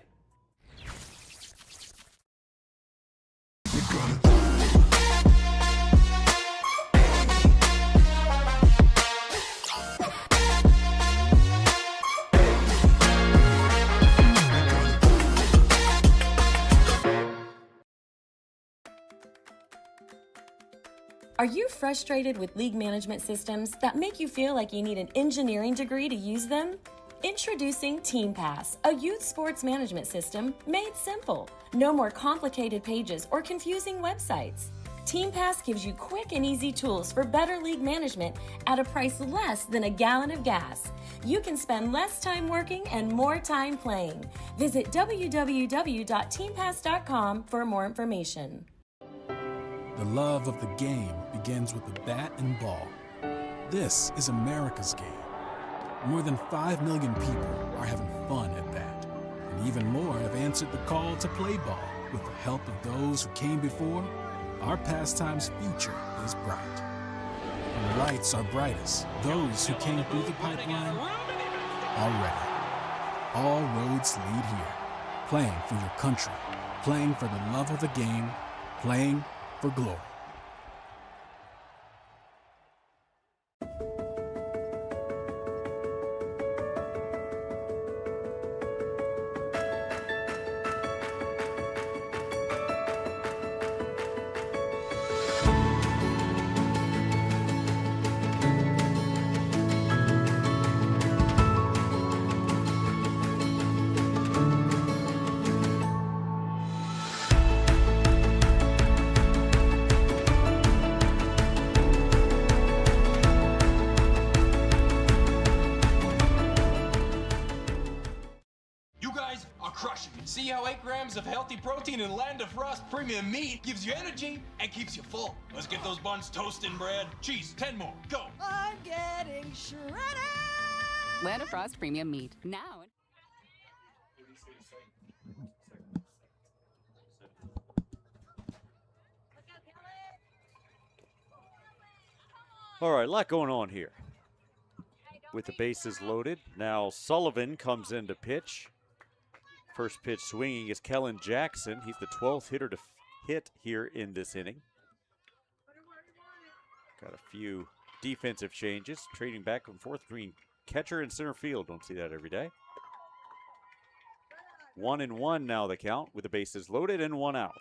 Are you frustrated with league management systems that make you feel like you need an engineering degree to use them? Introducing Team Pass, a youth sports management system made simple. No more complicated pages or confusing websites. Team Pass gives you quick and easy tools for better league management at a price less than a gallon of gas. You can spend less time working and more time playing. Visit www.teampass.com for more information. The love of the game begins with the bat and ball. This is America's game. More than 5 million people are having fun at bat. And even more have answered the call to play ball. With the help of those who came before, our pastime's future is bright. When the lights are brightest, those who came through the pipeline are ready. All roads lead here. Playing for your country. Playing for the love of the game. Playing for glory. 5 grams of healthy protein and Land of Frost premium meat gives you energy and keeps you full. Let's get those buns toasting, bread. Cheese, 10 more. Go. I'm getting shredded. Land of Frost premium meat. Now. All right, a lot going on here. With the bases loaded, now Sullivan comes in to pitch. First pitch swinging is Kellen Jackson. He's the 12th hitter to hit here in this inning. Got a few defensive changes, trading back and forth between catcher and center field. Don't see that every day. 1-1 now the count with the bases loaded and 1 out.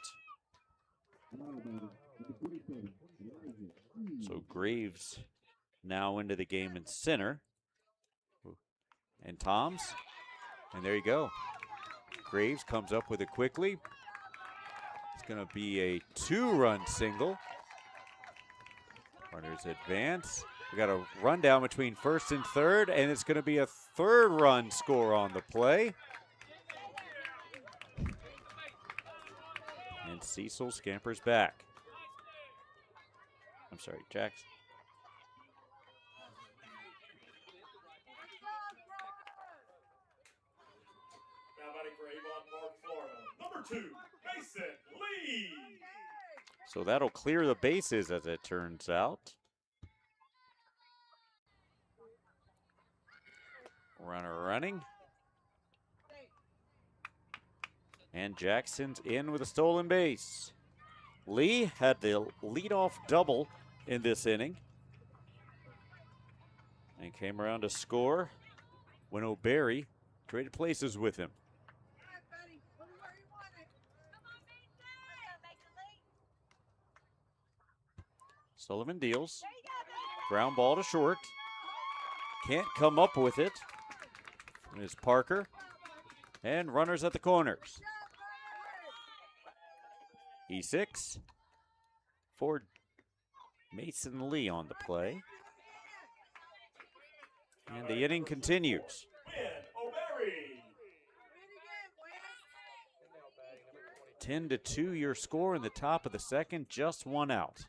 So Graves now into the game in center. And Toms. And there you go. Graves comes up with it quickly. It's going to be a 2-run single. Runners advance. We got a rundown between first and third, and it's going to be a 3rd-run score on the play. And Cecil scampers back. I'm sorry, Jackson. Now batting for Avon Park, Florida, number 2, Mason Lee. So that'll clear the bases as it turns out. Runner running. And Jackson's in with a stolen base. Lee had the leadoff double in this inning. And came around to score when O'Berry traded places with him. Sullivan deals. Ground ball to short. Can't come up with it. Is Parker. And runners at the corners. E6 for Mason Lee on the play. And the inning continues. 10-2 your score in the top of the second, just 1 out.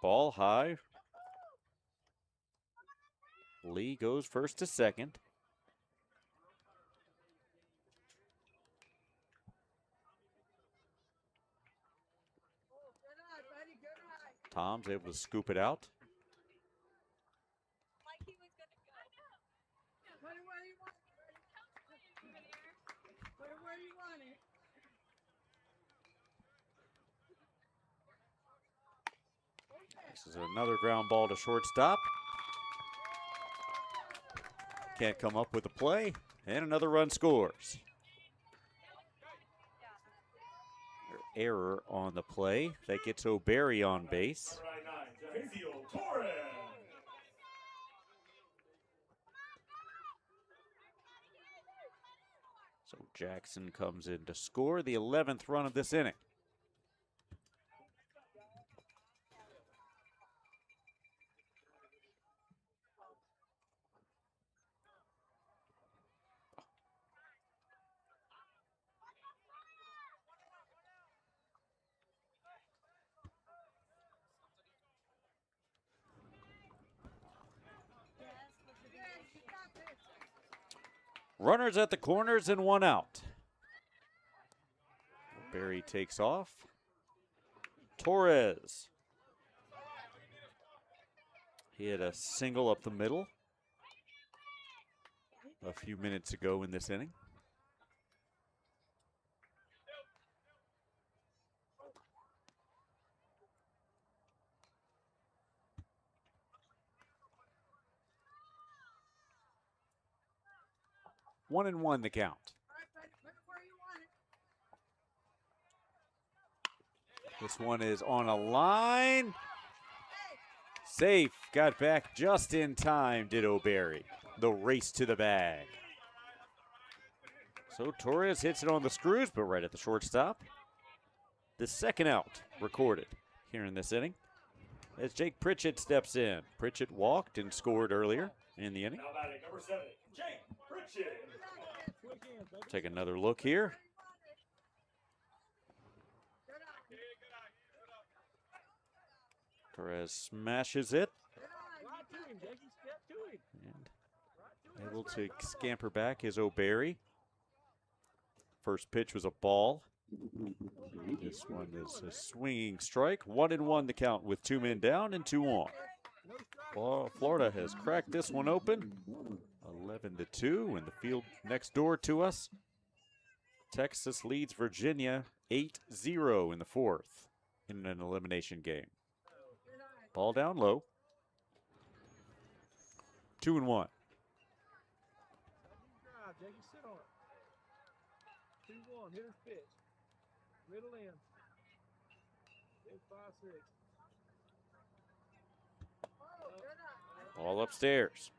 Ball high. Lee goes first to second. Tom's able to scoop it out. This is another ground ball to shortstop. Can't come up with a play, and another run scores. Error on the play. That gets O'Berry on base. So Jackson comes in to score the 11th run of this inning. Runners at the corners and 1 out. Barry takes off. Torres. He had a single up the middle a few minutes ago in this inning. One and one the count. This one is on a line. Safe. Got back just in time, did O'Berry. The race to the bag. So Torres hits it on the screws, but right at the shortstop. The second out recorded here in this inning as Jake Pritchett steps in. Pritchett walked and scored earlier in the inning. Now batting number 7, Jake Pritchett. Take another look here. Torres smashes it. And able to scamper back is O'Berry. First pitch was a ball. This one is a swinging strike. 1-1 the count with 2 men down and 2 on. Florida has cracked this one open. 11-2 in the field next door to us. Texas leads Virginia 8-0 in the 4th in an elimination game. Ball down low. 2-1. Jackie, sit on it. 2-1, hitter's pitch. Middle in. 5-6. Ball upstairs.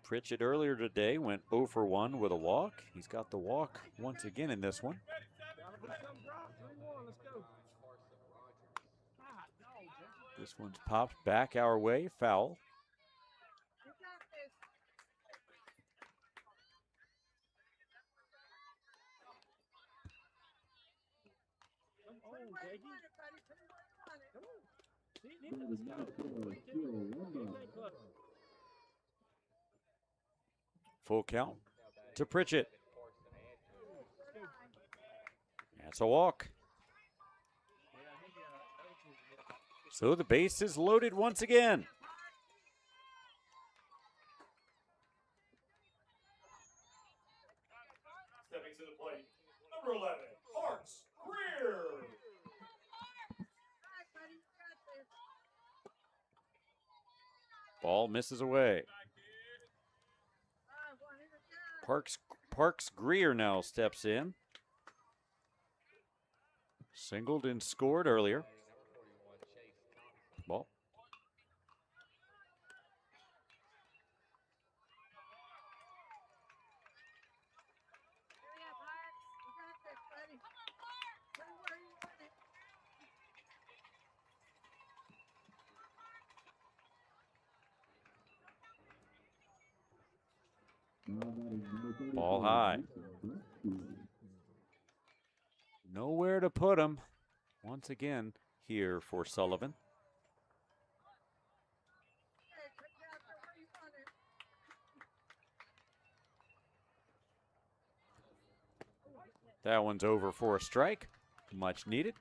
Pritchett earlier today went 0 for 1 with a walk. He's got the walk once again in this one. This one's popped back our way, foul. Full count to Pritchett. That's a walk. So the base is loaded once again. Stepping to the plate, number 11, Parks Greer. Ball misses away. Parks Greer now steps in. Singled and scored earlier. Ball. Ball high. Nowhere to put him. Once again here for Sullivan. That one's over for a strike. Much needed.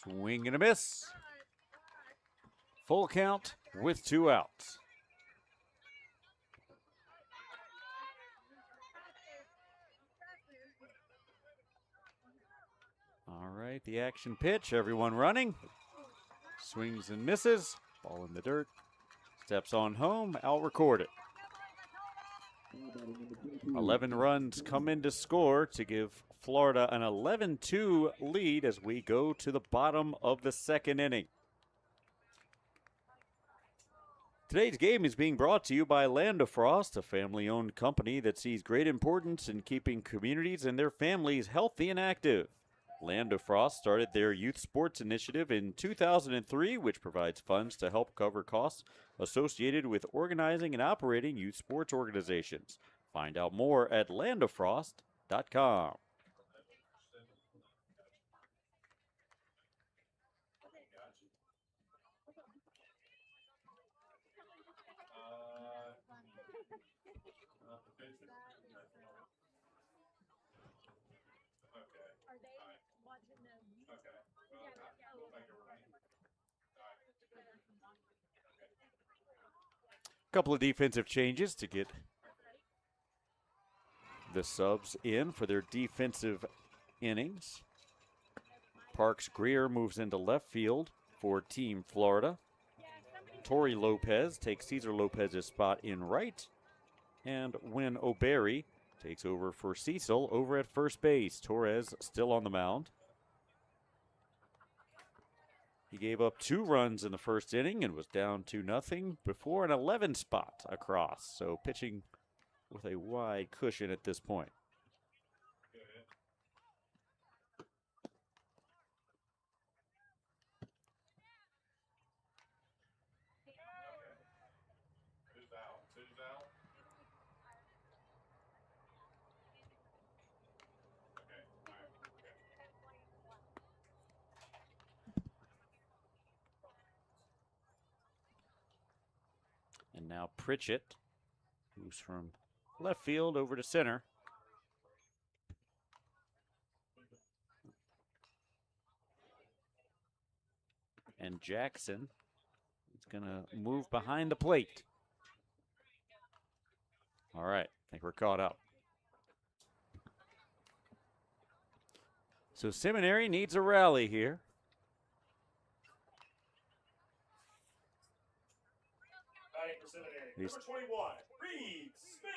Swing and a miss. Full count with 2 outs. All right, the action pitch. Everyone running. Swings and misses. Ball in the dirt. Steps on home. Out recorded. 11 runs come in to score to give Florida an 11-2 lead as we go to the bottom of the 2nd inning. Today's game is being brought to you by Land of Frost, a family-owned company that sees great importance in keeping communities and their families healthy and active. Land of Frost started their youth sports initiative in 2003, which provides funds to help cover costs associated with organizing and operating youth sports organizations. Find out more at landoffrost.com. Couple of defensive changes to get the subs in for their defensive innings. Parks Greer moves into left field for Team Florida. Torrey Lopez takes Cesar Lopez's spot in right. And Wynn O'Berry takes over for Cecil over at first base. Torres still on the mound. He gave up 2 runs in the first inning and was down 2-0 before an 11 spot across. So pitching with a wide cushion at this point. And now Pritchett moves from left field over to center. And Jackson is going to move behind the plate. All right, I think we're caught up. So Seminary needs a rally here. Number 21, Reed Smith.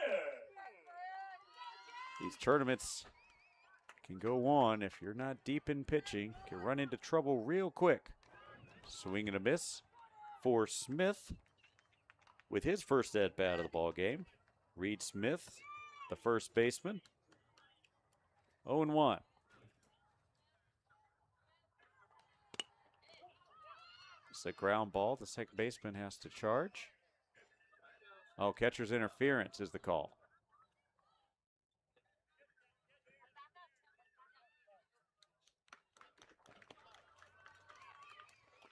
These tournaments can go on. If you're not deep in pitching, you can run into trouble real quick. Swing and a miss for Smith with his first at-bat of the ball game. Reed Smith, the first baseman. 0-1. It's a ground ball. The second baseman has to charge. Oh, catcher's interference is the call.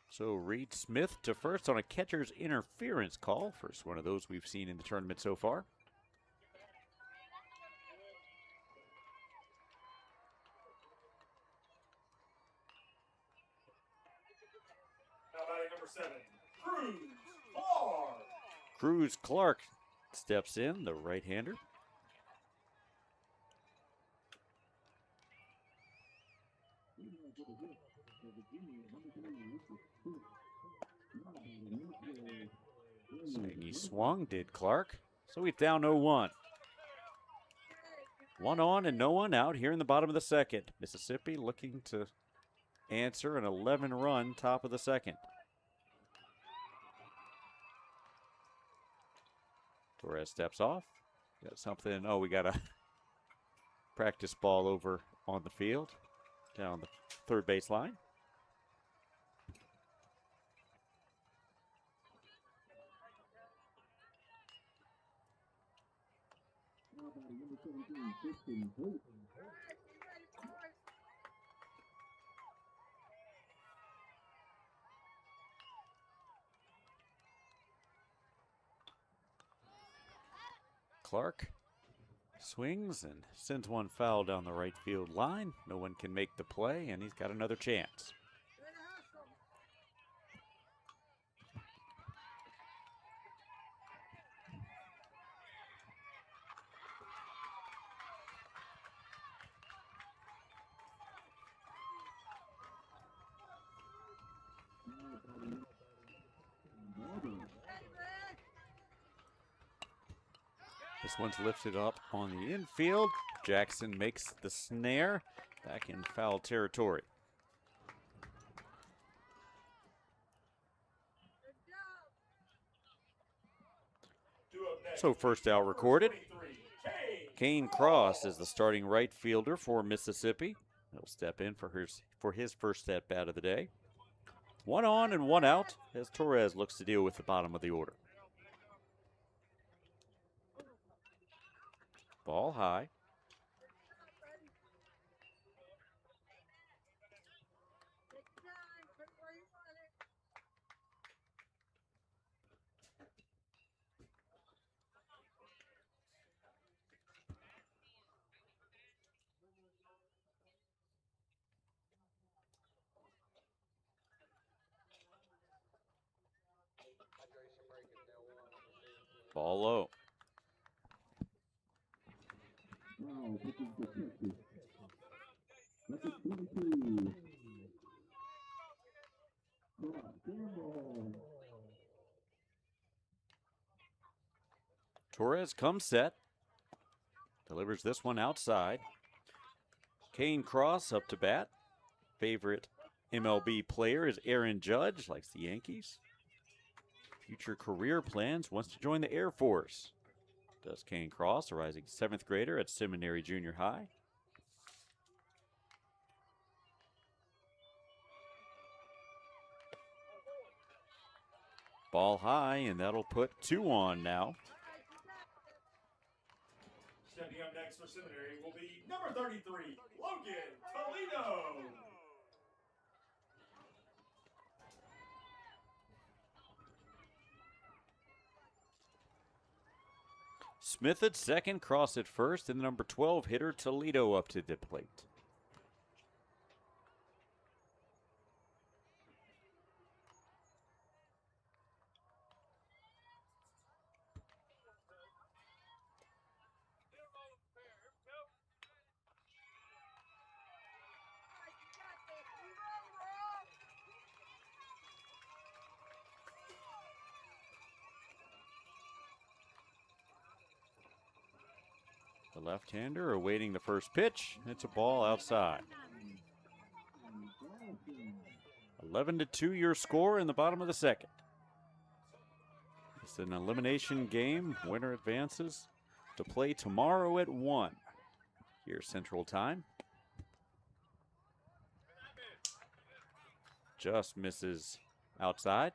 So Reed Smith to first on a catcher's interference call. First one of those we've seen in the tournament so far. Now batting number 7, Cruz Clark. Cruz Clark steps in, the right-hander. He swung, did Clark. So he's down 0-1. 1 on and no one out here in the bottom of the second. Mississippi looking to answer an 11-run top of the second. Torres steps off. Got something. Oh, we got a practice ball over on the field down the third base line. Clark swings and sends one foul down the right field line. No one can make the play, and he's got another chance. This one's lifted up on the infield. Jackson makes the snare back in foul territory. So first out recorded. Kane Cross is the starting right fielder for Mississippi. He'll step in for his first at bat of the day. 1 on and 1 out as Torres looks to deal with the bottom of the order. Ball high. Ball low. Torres comes set. Delivers this one outside. Kane Cross up to bat. Favorite MLB player is Aaron Judge, likes the Yankees. Future career plans, wants to join the Air Force. Does Kane Cross, a rising 7th grader at Seminary Junior High. Ball high, and that'll put 2 on now. Stepping up next for Seminary will be number 33, Logan Toledo. Smith at second, Cross at first, and the number 12 hitter Toledo up to the plate. The left-hander awaiting the first pitch. It's a ball outside. 11-2 your score in the bottom of the second. It's an elimination game. Winner advances to play tomorrow at 1 here Central Time. Just misses outside.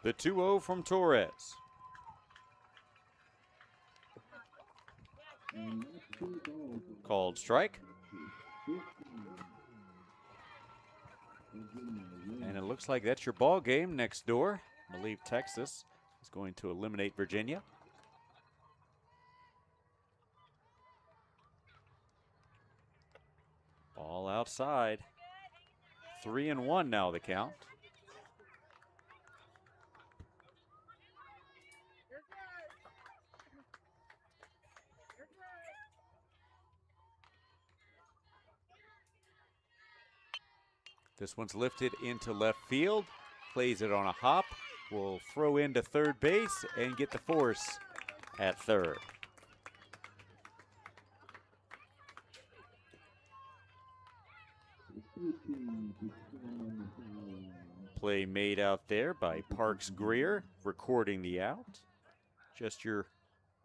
The 2-0 from Torres. Called strike. And it looks like that's your ball game next door. I believe Texas is going to eliminate Virginia. Ball outside. 3-1 now the count. This one's lifted into left field, plays it on a hop, will throw into third base and get the force at third. Play made out there by Parks Greer, recording the out. Just your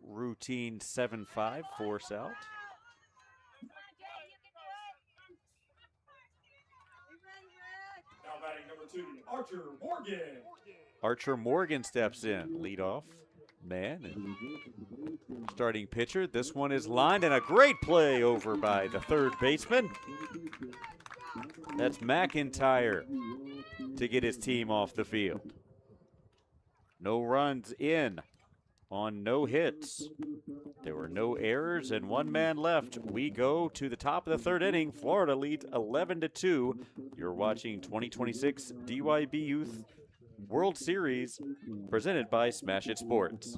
routine 7-5 force out. Now batting number 2, Archer Morgan. Archer Morgan steps in, leadoff man and starting pitcher. This one is lined, and a great play over by the third baseman. That's McIntyre to get his team off the field. No runs in on no hits. There were no errors and 1 man left. We go to the top of the third inning. Florida leads 11-2. You're watching 2026 DYB Youth World Series presented by Smash It Sports.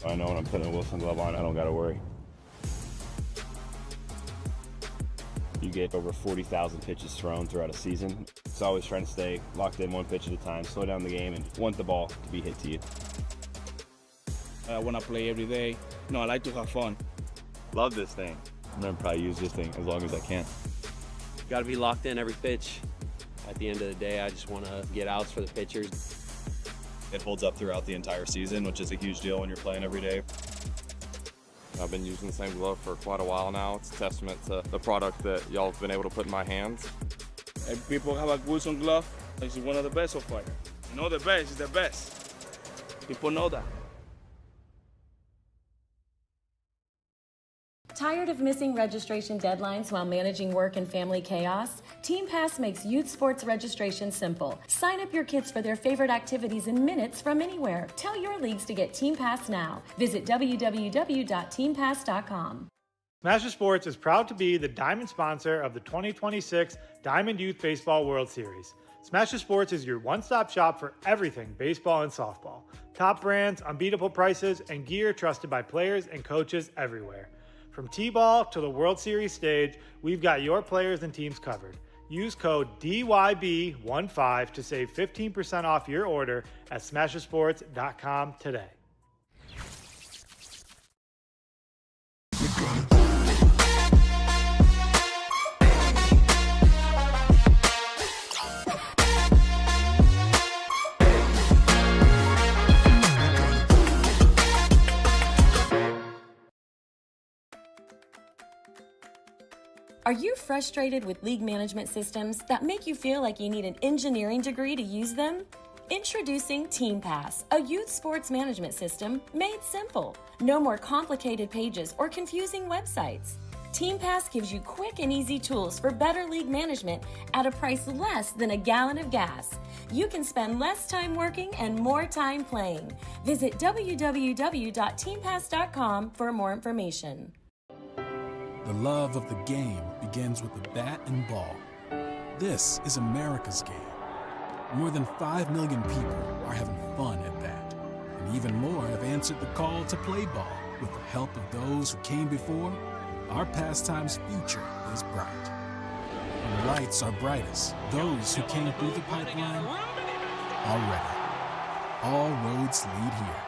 I know when I'm putting a Wilson glove on, I don't got to worry. You get over 40,000 pitches thrown throughout a season. It's always trying to stay locked in 1 pitch at a time, slow down the game, and want the ball to be hit to you. I want to play every day. No, I like to have fun. Love this thing. I'm going to probably use this thing as long as I can. Got to be locked in every pitch. At the end of the day, I just want to get outs for the pitchers. It holds up throughout the entire season, which is a huge deal when you're playing every day. I've been using the same glove for quite a while now. It's a testament to the product that y'all have been able to put in my hands. And people have a Wilson glove. It's one of the best so far. No, the best is the best. People know that. Tired of missing registration deadlines while managing work and family chaos? Team Pass makes youth sports registration simple. Sign up your kids for their favorite activities in minutes from anywhere. Tell your leagues to get Team Pass now. Visit www.teampass.com. Smasher Sports is proud to be the diamond sponsor of the 2026 Diamond Youth Baseball World Series. Smasher Sports is your one-stop shop for everything baseball and softball. Top brands, unbeatable prices, and gear trusted by players and coaches everywhere. From T-ball to the World Series stage, we've got your players and teams covered. Use code DYB15 to save 15% off your order at smashersports.com today. Are you frustrated with league management systems that make you feel like you need an engineering degree to use them? Introducing Team Pass, a youth sports management system made simple. No more complicated pages or confusing websites. Team Pass gives you quick and easy tools for better league management at a price less than a gallon of gas. You can spend less time working and more time playing. Visit www.teampass.com for more information. The love of the game begins with the bat and ball. This is America's game. More than 5 million people are having fun at bat, and even more have answered the call to play ball. With the help of those who came before, our pastime's future is bright. When the lights are brightest, those who came through the pipeline are ready. All roads lead here.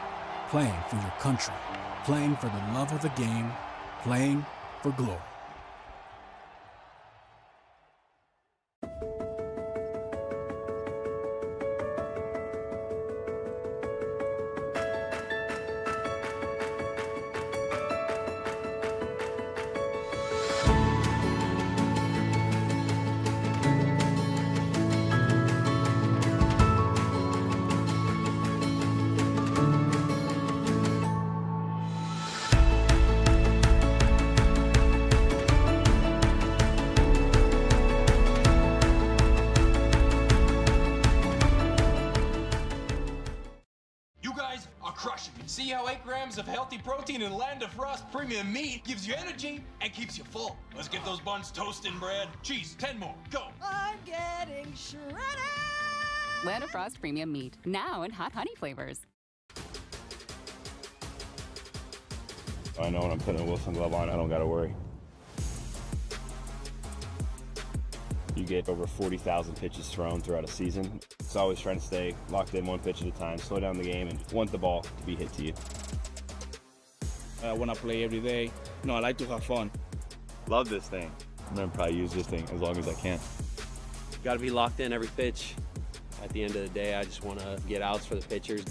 Playing for your country, playing for the love of the game, playing for glory. See how 8 grams of healthy protein in Land of Frost premium meat gives you energy and keeps you full. Let's get those buns toasting, bread. Cheese, 10 more, go. I'm getting shredded. Land of Frost premium meat, now in hot honey flavors. I know when I'm putting a Wilson glove on, I don't gotta worry. You get over 40,000 pitches thrown throughout a season. It's always trying to stay locked in one pitch at a time, slow down the game, and want the ball to be hit to you. I want to play every day. I like to have fun. Love this thing. I'm gonna probably use this thing as long as I can. Got to be locked in every pitch. At the end of the day, I just want to get outs for the pitchers.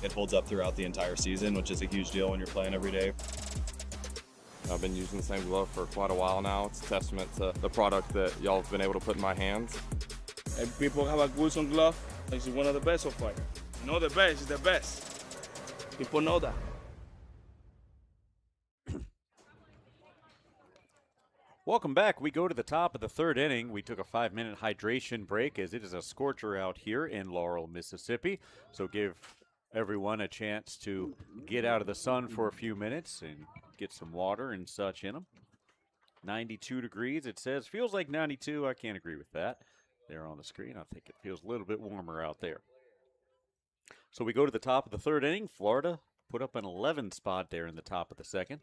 It holds up throughout the entire season, which is a huge deal when you're playing every day. I've been using the same glove for quite a while now. It's a testament to the product that y'all have been able to put in my hands. And people have a Wilson glove. It's one of the best so far. No, the best is the best. People know that. Welcome back. We go to the top of the third inning. We took a 5-minute hydration break as it is a scorcher out here in Laurel, Mississippi. So give everyone a chance to get out of the sun for a few minutes and get some water and such in them. 92 degrees, it says. Feels like 92. I can't agree with that. There on the screen, I think it feels a little bit warmer out there. So we go to the top of the third inning. Florida put up an 11 spot there in the top of the second.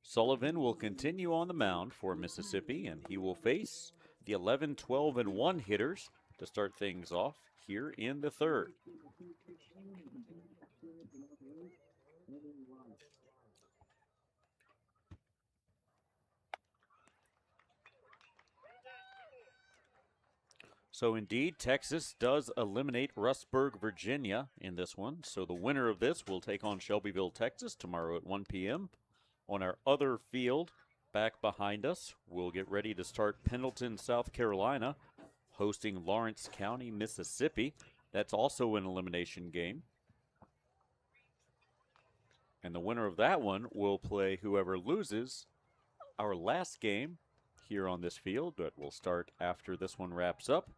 Sullivan will continue on the mound for Mississippi, and he will face the 11, 12, and 1 hitters to start things off here in the third. So indeed, Texas does eliminate Rustburg, Virginia in this one. So the winner of this will take on Shelbyville, Texas tomorrow at 1 p.m. On our other field, back behind us, we'll get ready to start Pendleton, South Carolina, hosting Lawrence County, Mississippi. That's also an elimination game. And the winner of that one will play whoever loses our last game here on this field, but we'll start after this one wraps up.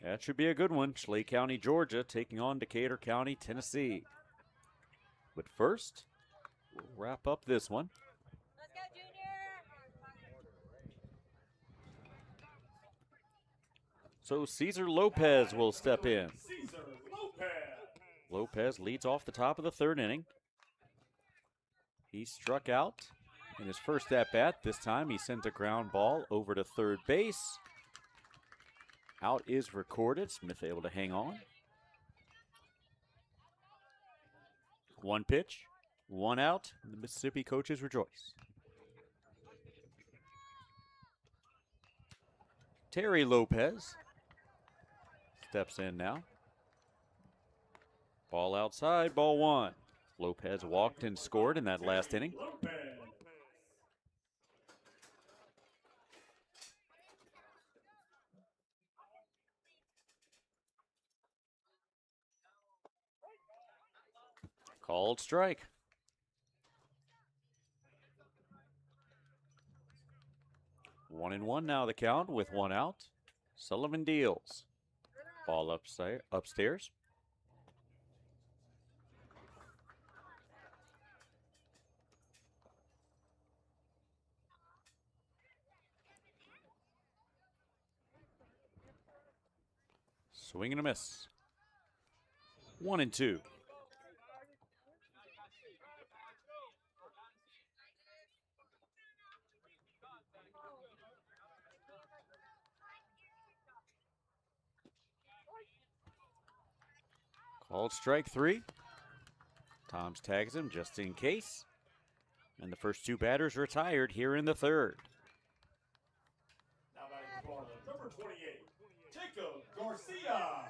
That should be a good one. Schley County, Georgia, taking on Decatur County, Tennessee. But first, we'll wrap up this one. Let's go, Junior. So Cesar Lopez will step in. Cesar Lopez. Lopez leads off the top of the third inning. He struck out in his first at-bat. This time he sent a ground ball over to third base. Out is recorded. Smith able to hang on. One pitch, one out. The Mississippi coaches rejoice. Terry Lopez steps in now. Ball outside, ball one. Lopez walked and scored in that last inning. Called strike. One and one now the count with one out. Sullivan deals. Ball upstairs. Swing and a miss. 1-2. Called strike three. Toms tags him just in case. And the first two batters retired here in the third. Now batting Florida, number 28, Jacob Garcia.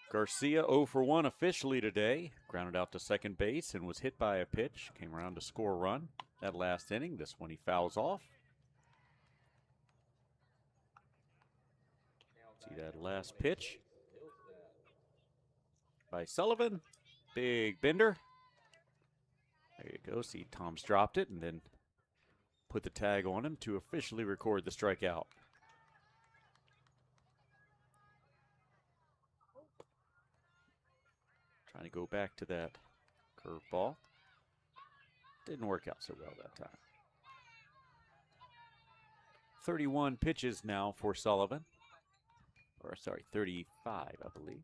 Garcia 0 for 1 officially today. Grounded out to second base and was hit by a pitch. Came around to score a run that last inning. This one he fouls off. See that last pitch by Sullivan. Big bender. There you go. See, Tom's dropped it and then put the tag on him to officially record the strikeout. Trying to go back to that curveball. Didn't work out so well that time. 31 pitches now for Sullivan. Or, sorry, 35, I believe.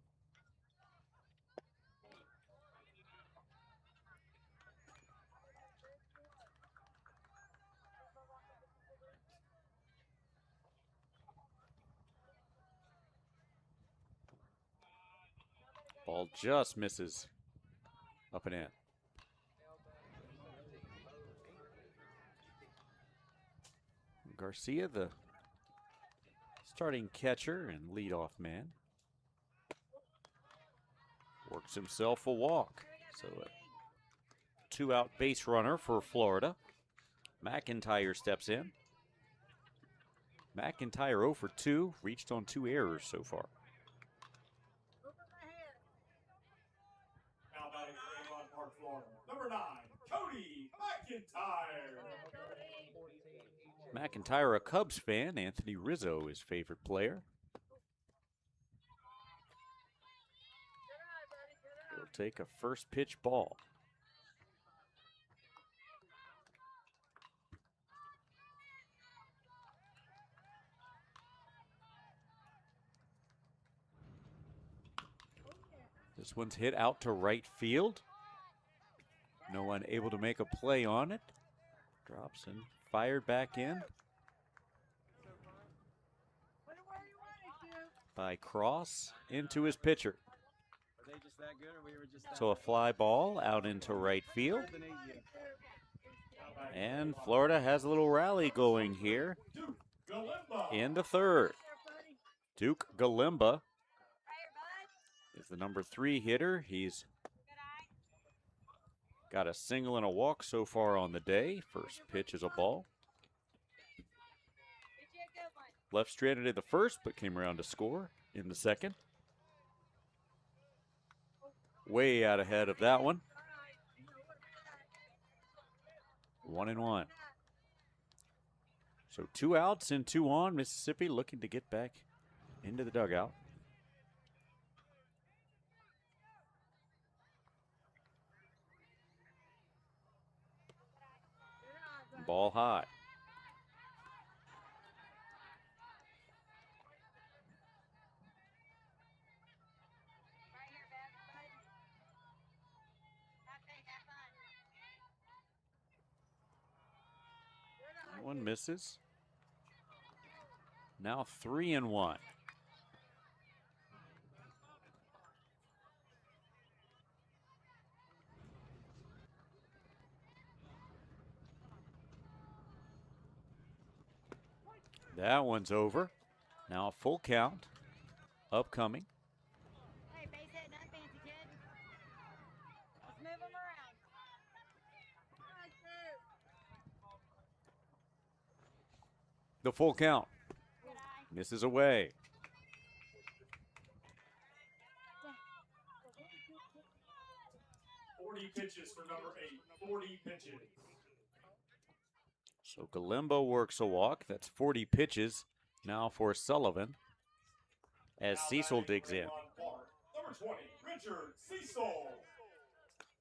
Ball just misses up and in. Garcia, the starting catcher and leadoff man, works himself a walk. So a two-out base runner for Florida. McIntyre steps in. McIntyre 0 for 2, reached on 2 errors so far. Now batting for Avon Park, Florida, number 9, Cody McIntyre. McIntyre, a Cubs fan. Anthony Rizzo, his favorite player. He'll take a first pitch ball. This one's hit out to right field. No one able to make a play on it. Drops and fired back in by Cross into his pitcher. So a fly ball out into right field. And Florida has a little rally going here in the third. Duke Galimba is the number 3 hitter. He's got a single and a walk so far on the day. First pitch is a ball. Left stranded in the first, but came around to score in the second. Way out ahead of that one. 1-1. So 2 outs and 2 on. Mississippi looking to get back into the dugout. Ball high. That one misses. Now 3-1. That one's over. Now a full count. Upcoming. Hey, base hit, nothing fancy, kid. Let's move them around. The full count. Misses away. Pitches for number 8. 40 pitches. So Galimbo works a walk. That's 40 pitches now for Sullivan as Cecil digs in. Number 20, Richard Cecil.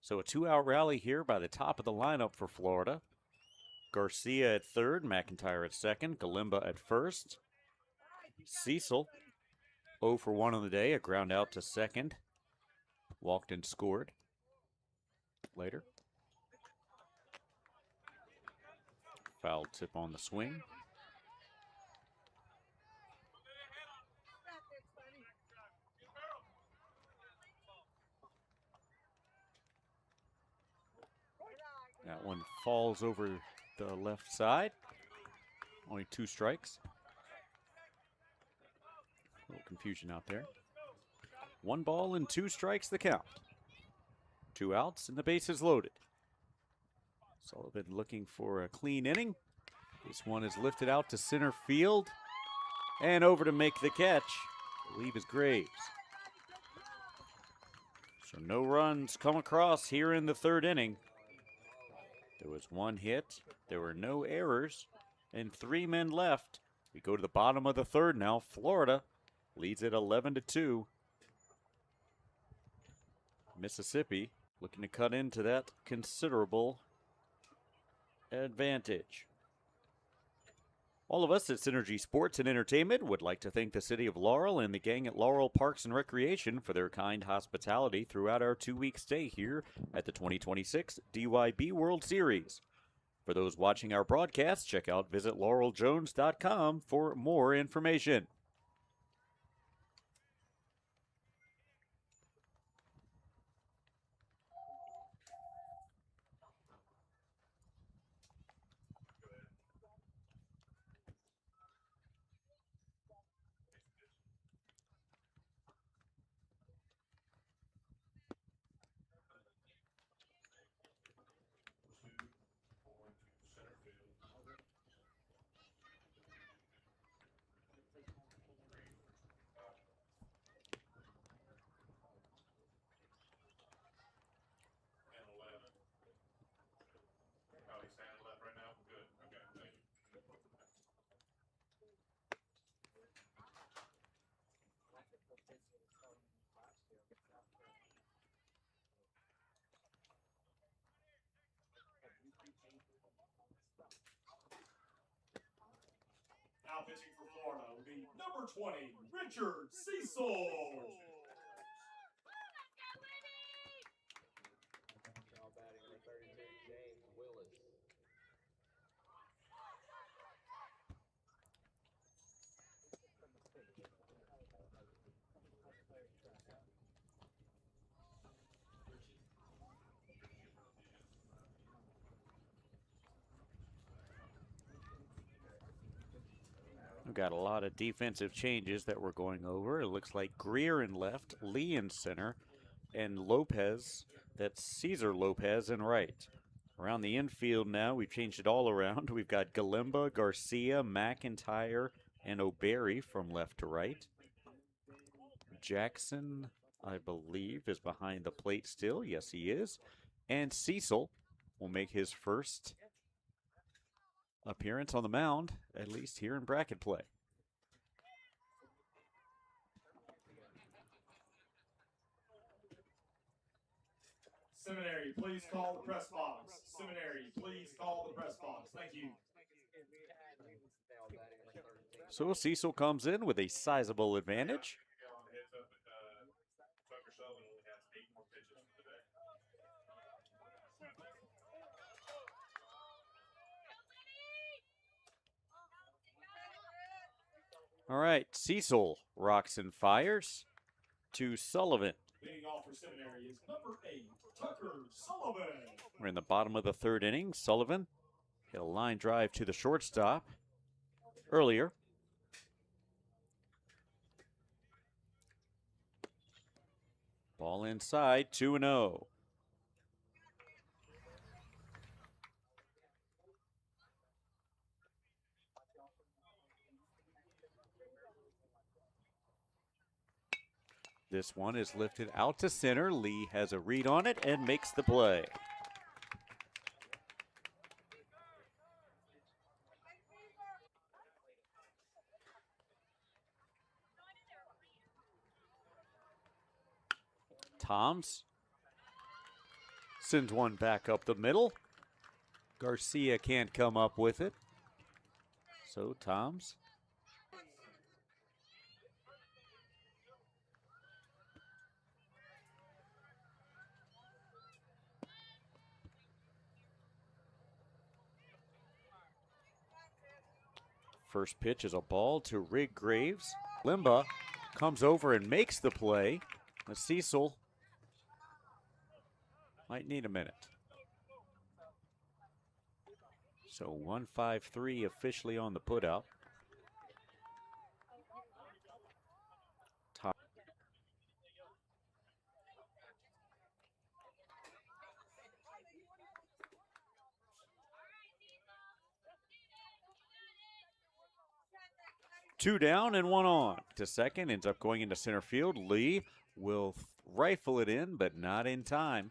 So a 2-out rally here by the top of the lineup for Florida. Garcia at third, McIntyre at second, Galimba at first. Cecil 0 for 1 on the day, a ground out to second. Walked and scored later. Foul tip on the swing. That one falls over the left side. Only 2 strikes. A little confusion out there. 1 ball and 2 strikes the count. 2 outs and the bases loaded. Sullivan looking for a clean inning. This one is lifted out to center field. And over to make the catch, I believe, is Graves. So no runs come across here in the 3rd inning. There was 1 hit. There were no errors. And 3 men left. We go to the bottom of the 3rd now. Florida leads at 11-2. Mississippi looking to cut into that considerable advantage. All of us at Synergy Sports and Entertainment would like to thank the City of Laurel and the gang at Laurel Parks and Recreation for their kind hospitality throughout our 2-week stay here at the 2026 DYB World Series. For those watching our broadcast, check out visitlaureljones.com for more information. Now pitching for Florida will be number 20, Richard Cecil. got a lot of defensive changes that we're going over. It looks like Greer in left, Lee in center, and Lopez, that's Cesar Lopez in right. Around the infield now, we've changed it all around. We've got Galimba, Garcia, McIntyre, and O'Berry from left to right. Jackson, I believe, is behind the plate still. Yes, he is. And Cecil will make his first appearance on the mound, at least here in bracket play. Seminary, please call the press box. Seminary, please call the press box. Thank you. So Cecil comes in with a sizable advantage. All right, Cecil rocks and fires to Sullivan. Leading off for Seminary is number 8, Tucker Sullivan. We're in the bottom of the third inning. Sullivan hit a line drive to the shortstop earlier. Ball inside, 2-0. This one is lifted out to center. Lee has a read on it and makes the play. Toms sends one back up the middle. Garcia can't come up with it. So Toms. First pitch is a ball to Rig Graves. Limba comes over and makes the play. Cecil might need a minute. So 1-5-3 officially on the putout. Two down and one on. To second, ends up going into center field. Lee will rifle it in, but not in time.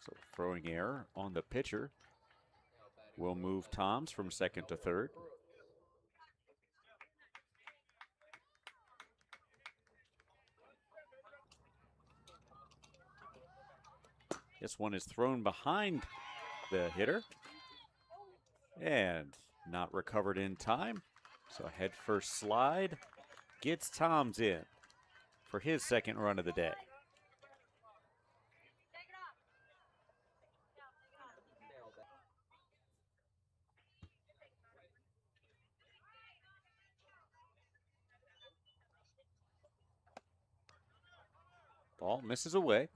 So throwing error on the pitcher will move Toms from second to third. This one is thrown behind the hitter and not recovered in time. So head first slide gets Toms in for his second run of the day. Ball misses away.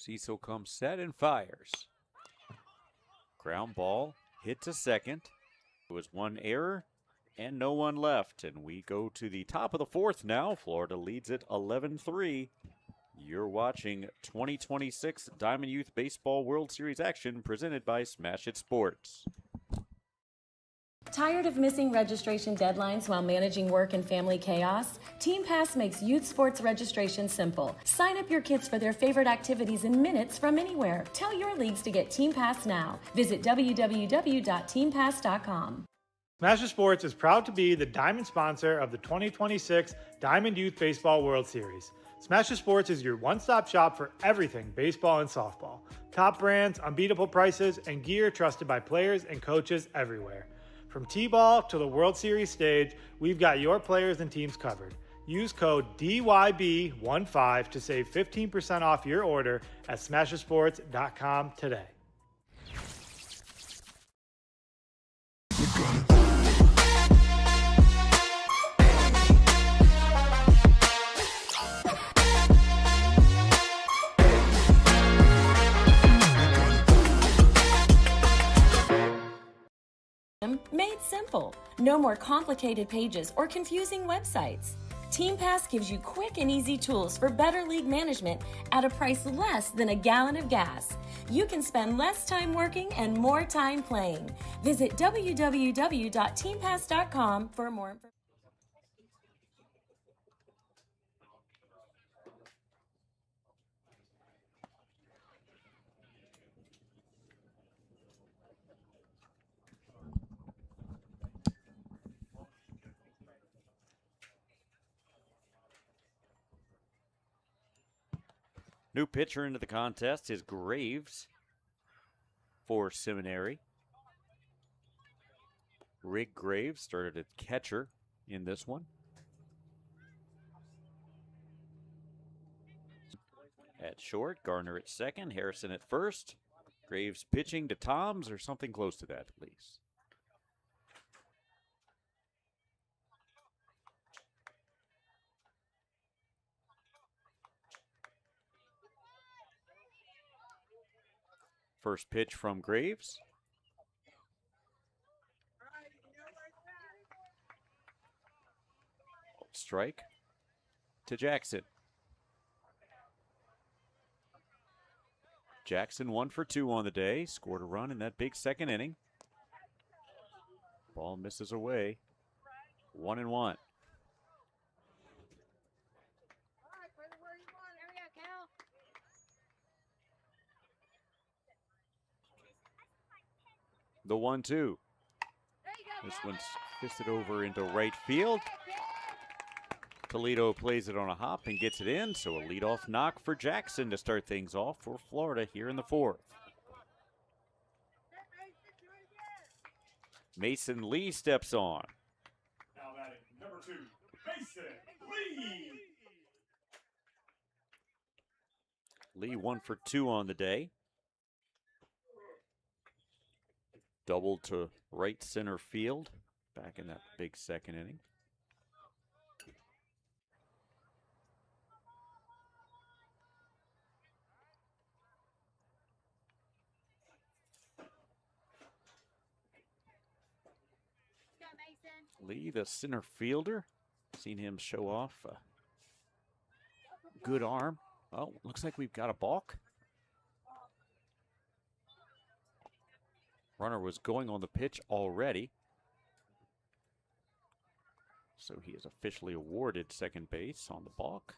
Cecil comes set and fires. Ground ball hit to second. It was one error and no one left. And we go to the top of the fourth now. Florida leads it 11-3. You're watching 2026 Diamond Youth Baseball World Series action presented by Smash It Sports. Tired of missing registration deadlines while managing work and family chaos? Team Pass makes youth sports registration simple. Sign up your kids for their favorite activities in minutes from anywhere. Tell your leagues to get Team Pass now. Visit www.teampass.com. Smash It Sports is proud to be the diamond sponsor of the 2026 Diamond Youth Baseball World Series. Smash It Sports is your one-stop shop for everything baseball and softball. Top brands, unbeatable prices, and gear trusted by players and coaches everywhere. From T-ball to the World Series stage, we've got your players and teams covered. Use code DYB15 to save 15% off your order at smashitsports.com today. simple. No more complicated pages or confusing websites. TeamPass gives you quick and easy tools for better league management at a price less than a gallon of gas. You can spend less time working and more time playing. Visit www.teampass.com for more information. New pitcher into the contest is Graves for Seminary. Rick Graves started at catcher in this one. At short, Garner at second, Harrison at first. Graves pitching to Toms or something close to that, at least. First pitch from Graves. Strike to Jackson. Jackson 1 for 2 on the day. Scored a run in that big second inning. Ball misses away. 1-1. The 1-2. This one's fisted over into right field. Toledo plays it on a hop and gets it in, so a leadoff knock for Jackson to start things off for Florida here in the fourth. Mason Lee steps on. Now batting number 2, Mason Lee. Lee 1 for 2 on the day. Doubled to right center field back in that big second inning. Lee, the center fielder. Seen him show off a good arm. Oh, looks like we've got a balk. Runner was going on the pitch already. So he is officially awarded second base on the balk.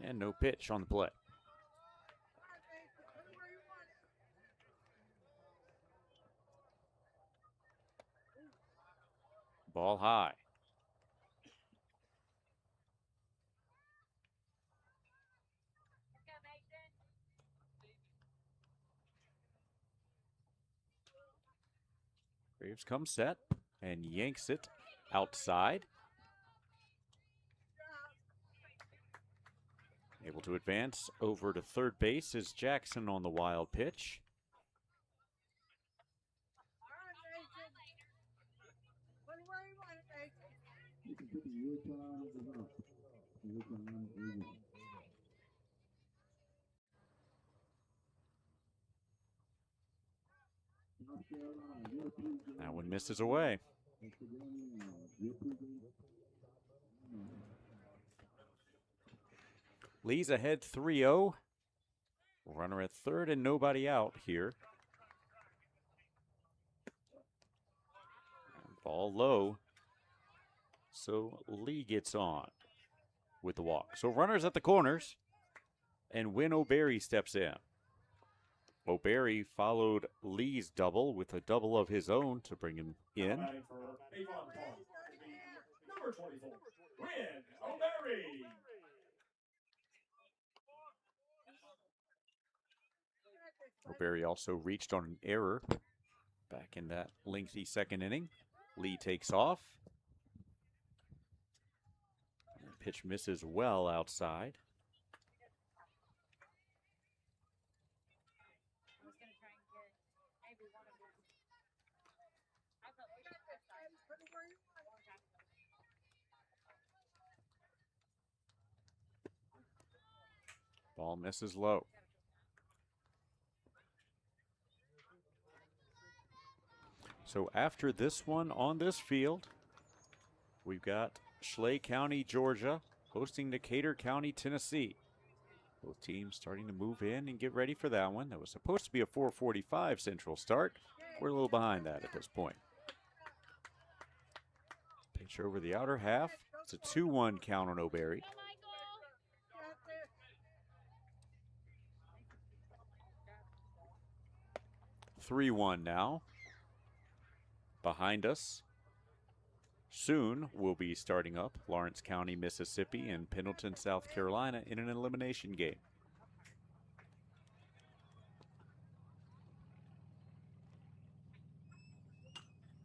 And no pitch on the play. Ball high. Graves comes set and yanks it outside. Able to advance over to third base is Jackson on the wild pitch. That one misses away. Lee's ahead 3-0. Runner at third and nobody out here. Ball low. So Lee gets on with the walk. So runners at the corners. And Win O'Berry steps in. O'Berry followed Lee's double with a double of his own to bring him in. Number 24, Win O'Berry. O'Berry also reached on an error back in that lengthy second inning. Lee takes off. The pitch misses well outside. Ball misses low. So after this one on this field, we've got Schley County, Georgia, hosting Decatur County, Tennessee. Both teams starting to move in and get ready for that one. That was supposed to be a 4:45 Central start. We're a little behind that at this point. Pitch over the outer half. It's a 2-1 count on O'Berry. Three 3-1 now. Behind us. Soon we'll be starting up Lawrence County, Mississippi and Pendleton, South Carolina in an elimination game.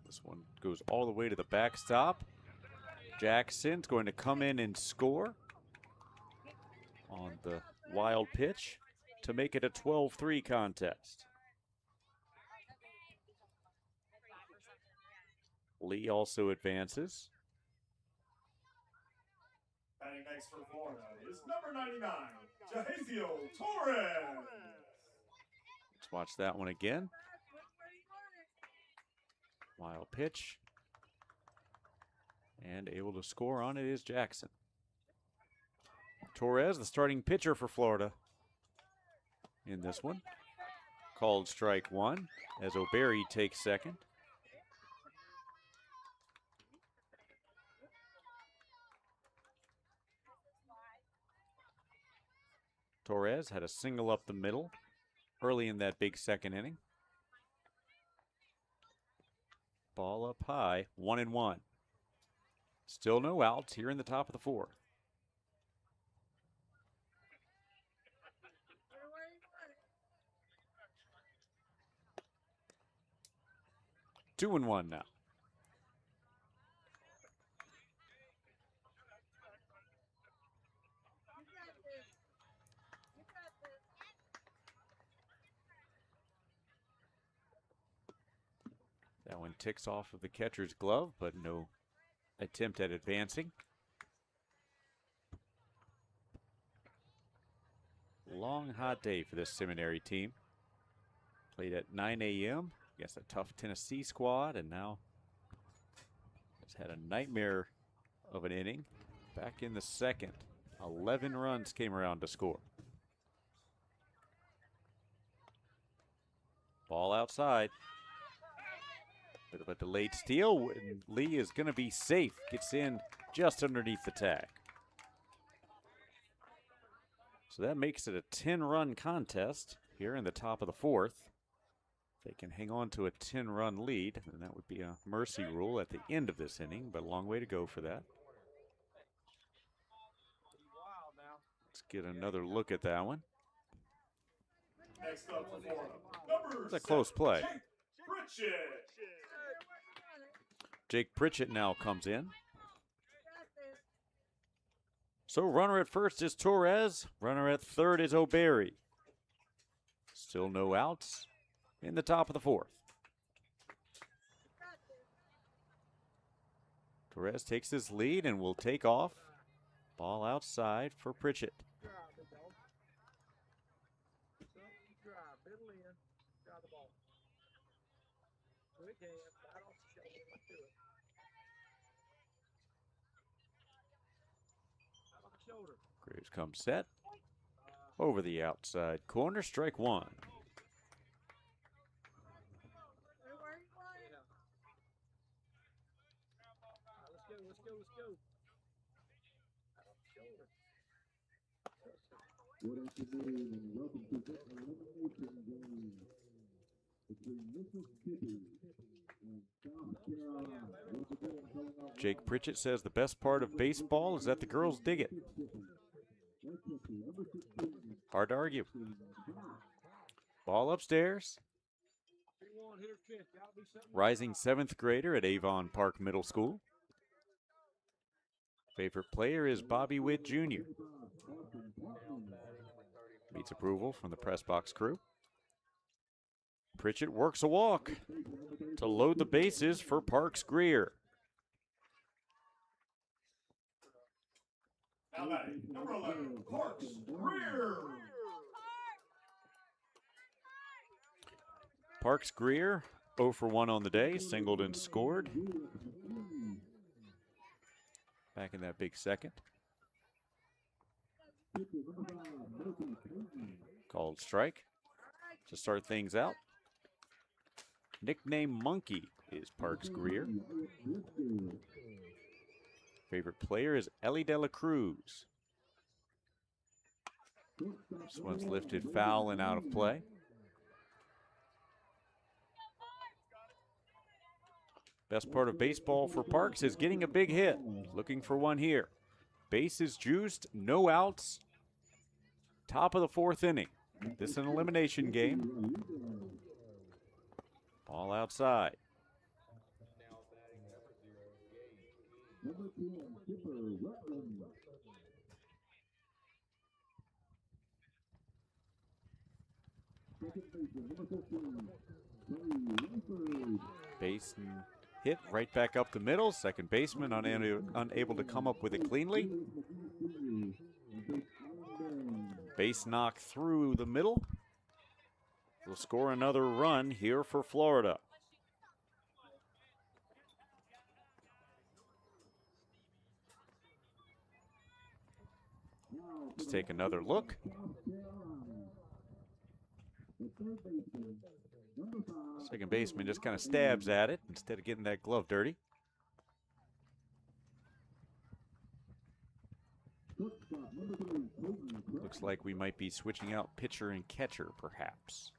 This one goes all the way to the backstop. Jackson's going to come in and score on the wild pitch to make it a 12-3 contest. Lee also advances. Batting next for Florida is number 99, Jahaziel Torres. Let's watch that one again. Wild pitch. And able to score on it is Jackson. Torres, the starting pitcher for Florida in this one. Called strike one as O'Berry takes second. Torres had a single up the middle early in that big second inning. Ball up high, 1-1. Still no outs here in the top of the fourth. Two and one now. That one ticks off of the catcher's glove, but no attempt at advancing. Long, hot day for this Seminary team. Played at 9 a.m. against a tough Tennessee squad, and now has had a nightmare of an inning. Back in the second, 11 runs came around to score. Ball outside. Bit of a delayed steal. Lee is going to be safe. Gets in just underneath the tag. So that makes it a 10-run contest here in the top of the fourth. If they can hang on to a 10-run lead, then that would be a mercy rule at the end of this inning, but a long way to go for that. Let's get another look at that one. Next up for Florida, number It's a close play. Pritchett. Jake Pritchett now comes in. So runner at first is Torres. Runner at third is O'Berry. Still no outs in the top of the fourth. Torres takes his lead and will take off. Ball outside for Pritchett. Graves comes set. Over the outside corner, strike one. Good afternoon and welcome to this elimination game between Mississippi and South Carolina. Jake Pritchett says the best part of baseball is that the girls dig it. Hard to argue. Ball upstairs. Rising 7th grader at Avon Park Middle School. Favorite player is Bobby Witt Jr. Meets approval from the press box crew. Pritchett works a walk to load the bases for Parks Greer. Now batting, number 11, Parks Greer. Parks Greer 0 for 1 on the day, singled and scored. Back in that big second. Called strike to start things out. Nickname Monkey is Parks Greer. Favorite player is Ellie De La Cruz. This one's lifted foul and out of play. Best part of baseball for Parks is getting a big hit. Looking for one here. Base is juiced, no outs. Top of the 4th inning. This is an elimination game. Ball outside. Base hit right back up the middle. Second baseman unable to come up with it cleanly. Base knock through the middle. Will score another run here for Florida. Let's take another look. Second baseman just kind of stabs at it instead of getting that glove dirty. Looks like we might be switching out pitcher and catcher, perhaps.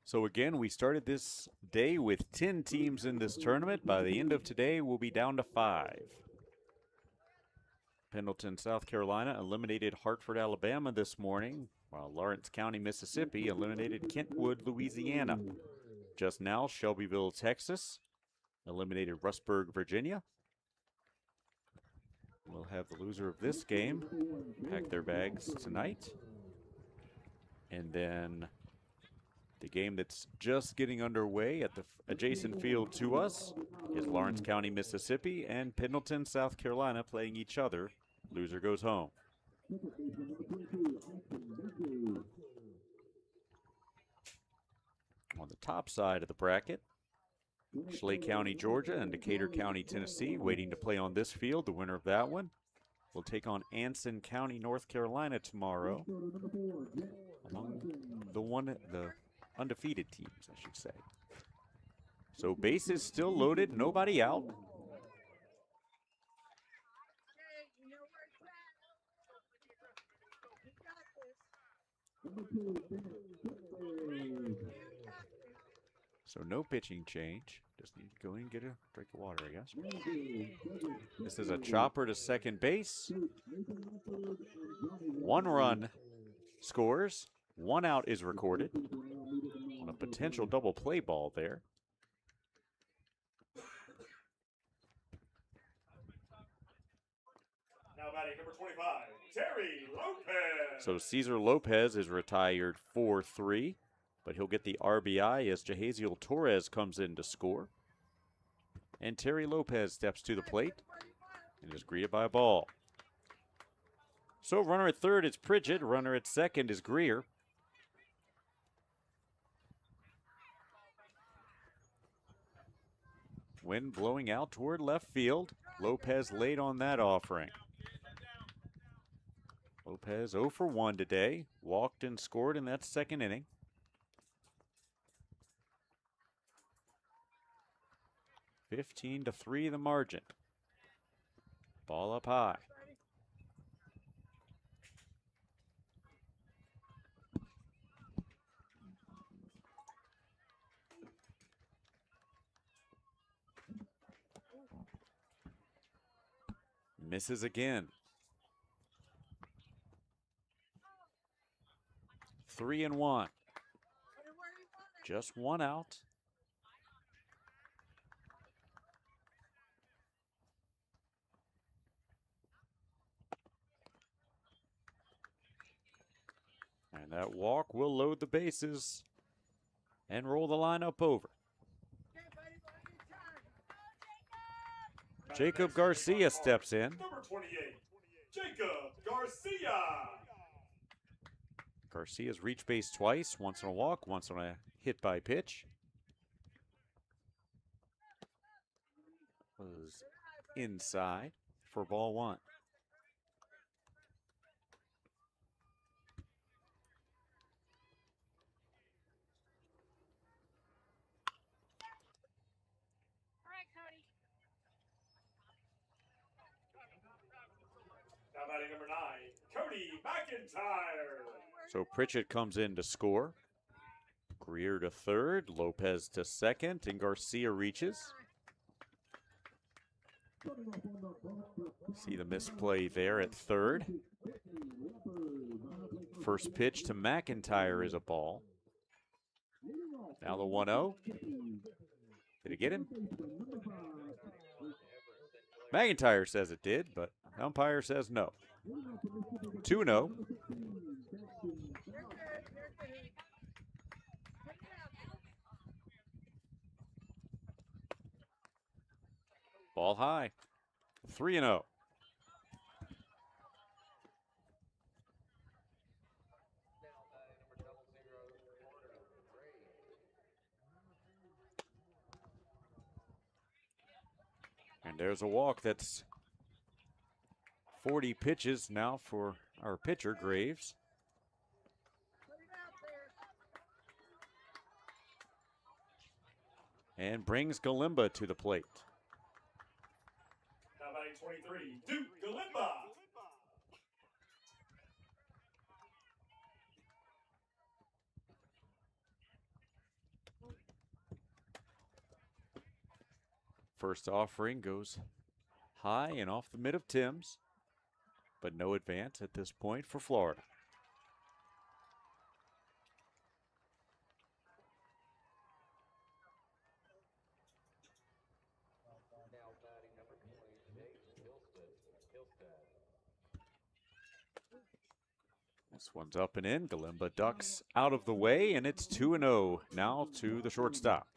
So again, we started this day with 10 teams in this tournament. By the end of today, we'll be down to 5. Pendleton, South Carolina eliminated Hartford, Alabama this morning, while Lawrence County, Mississippi eliminated Kentwood, Louisiana. Just now, Shelbyville, Texas eliminated Rustburg, Virginia. We'll have the loser of this game pack their bags tonight. And then the game that's just getting underway at the adjacent field to us is Lawrence County, Mississippi, and Pendleton, South Carolina playing each other. Loser goes home. On the top side of the bracket, Schley County, Georgia, and Decatur County, Tennessee, waiting to play on this field. The winner of that one will take on Anson County, North Carolina tomorrow. Among the undefeated teams, I should say. So base is still loaded, nobody out. So no pitching change. Just need to go in and get a drink of water, I guess. This is a chopper to second base. 1 run scores. 1 out is recorded on a potential double play ball there. Now batting number 25, Terry Lopez. So Cesar Lopez is retired 4-3, but he'll get the RBI as Jahaziel Torres comes in to score. And Terry Lopez steps to the plate and is greeted by a ball. So runner at third is Pridgett, runner at second is Greer. Wind blowing out toward left field. Lopez late on that offering. Lopez 0 for 1 today. Walked and scored in that second inning. (15-3) the margin. Ball up high. Misses again. 3-1. Just 1 out. And that walk will load the bases and roll the lineup over. Jacob Garcia steps in. Number 28, Jacob Garcia. Garcia's reached base twice, once on a walk, once on a hit by pitch. Was inside for ball one. Now batting number 9, Cody McIntyre. So Pritchett comes in to score. Greer to third, Lopez to second, and Garcia reaches. See the misplay there at third. First pitch to McIntyre is a ball. Now the 1-0. Did it get him? McIntyre says it did, but umpire says no. 2-0. Ball high. 3-0. And there's a walk. That's 40 pitches now for our pitcher, Graves. And brings Galimba to the plate. Now batting 23, Duke Galimba. First offering goes high and off the mid of Tim's, but no advance at this point for Florida. This one's up and in. Galimba ducks out of the way, and it's 2-0 now to the shortstop.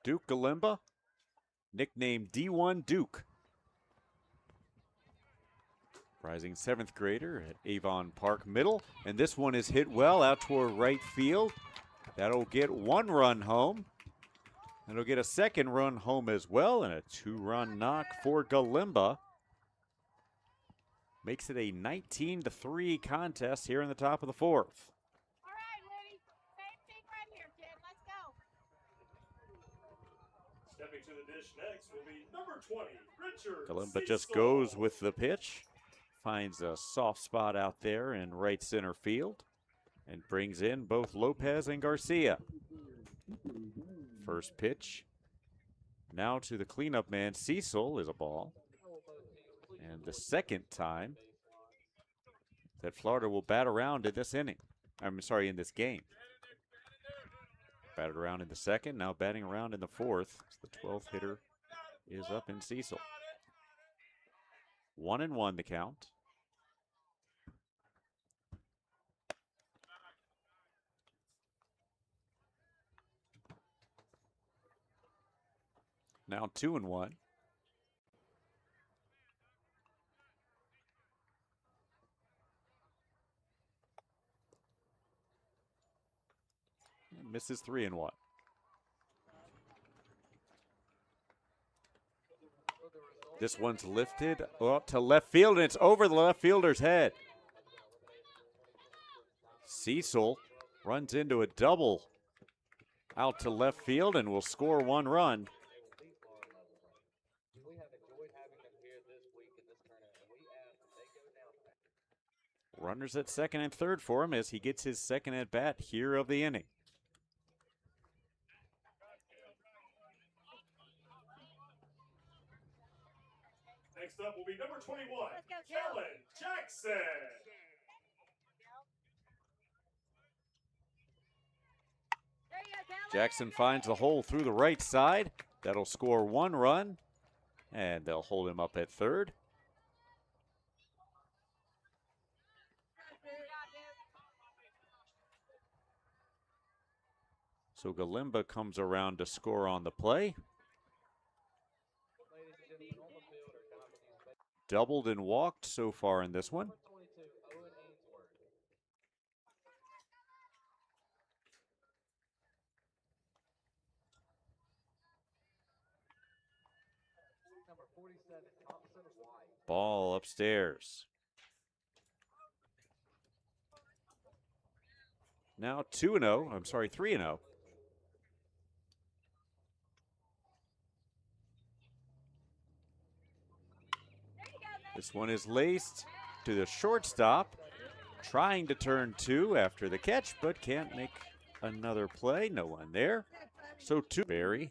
Duke Galimba, nicknamed D1 Duke. Rising 7th grader at Avon Park Middle, and this one is hit well out toward right field. That'll get 1 run home. It'll get a 2nd run home as well, and a 2-run knock for Galimba. Makes it a 19-3 contest here in the top of the 4th. All right, Liddy. Same thing right here, kid. Let's go. Stepping to the dish next will be number 20, Richard Galimba just Cecil. goes with the pitch. Finds a soft spot out there in right center field. And brings in both Lopez and Garcia. First pitch. Now to the cleanup man, Cecil, is a ball. And the second time that Florida will bat around in this inning. I'm sorry, in this game. Batted around in the second, now batting around in the 4th. The 12th hitter is up in Cecil. 1-1 the count. Now 2-1. And misses 3-1. This one's lifted up to left field, and it's over the left fielder's head. Cecil runs into a double out to left field and will score 1 run. Runners at 2nd and 3rd for him as he gets his 2nd at bat here of the inning. Next up will be number 21, Kellen Jackson. Jackson finds the hole through the right side. That'll score 1 run, and they'll hold him up at 3rd. So Galimba comes around to score on the play. doubled and walked so far in this one. Ball upstairs. Now 2-0. I'm sorry, 3-0. This one is laced to the shortstop. Trying to turn two after the catch, but can't make another play. No one there. So Barry.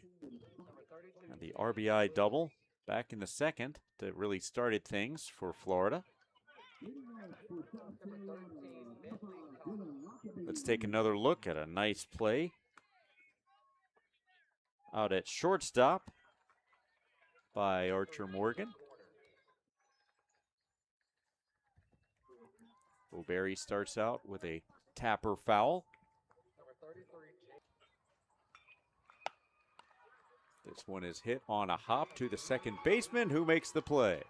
And the RBI double back in the second that really started things for Florida. Let's take another look at a nice play out at shortstop by Archer Morgan. Barry starts out with a tapper foul. This one is hit on a hop to the second baseman, who makes the play.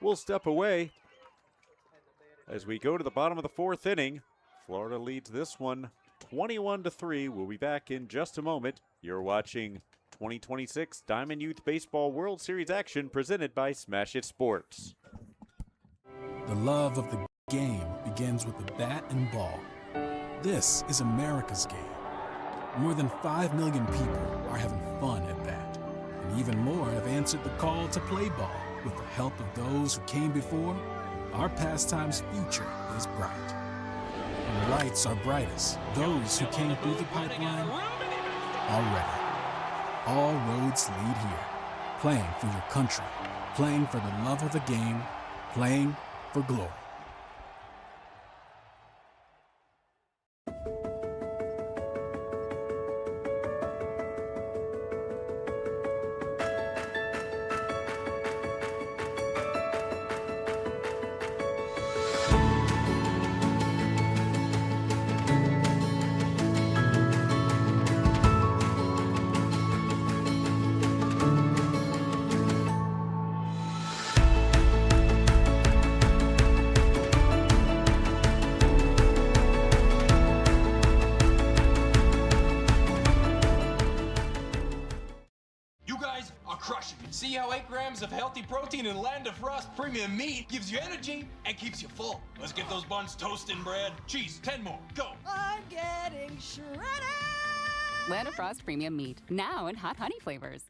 We'll step away as we go to the bottom of the fourth inning. Florida leads this one 21-3. We'll be back in just a moment. You're watching 2026 Diamond Youth Baseball World Series action presented by Smash It Sports. The love of the game begins with the bat and ball. This is America's game. More than 5 million people are having fun at bat, and even more have answered the call to play ball. With the help of those who came before, our pastime's future is bright. And the lights are brightest, those who came through the pipeline are ready. All roads lead here. Playing for your country, playing for the love of the game, playing for glory. See how 8 grams of healthy protein in Land of Frost premium meat gives you energy and keeps you full. Let's get those buns toasted and bread. Cheese, 10 more, go. I'm getting shredded. Land of Frost premium meat, now in hot honey flavors.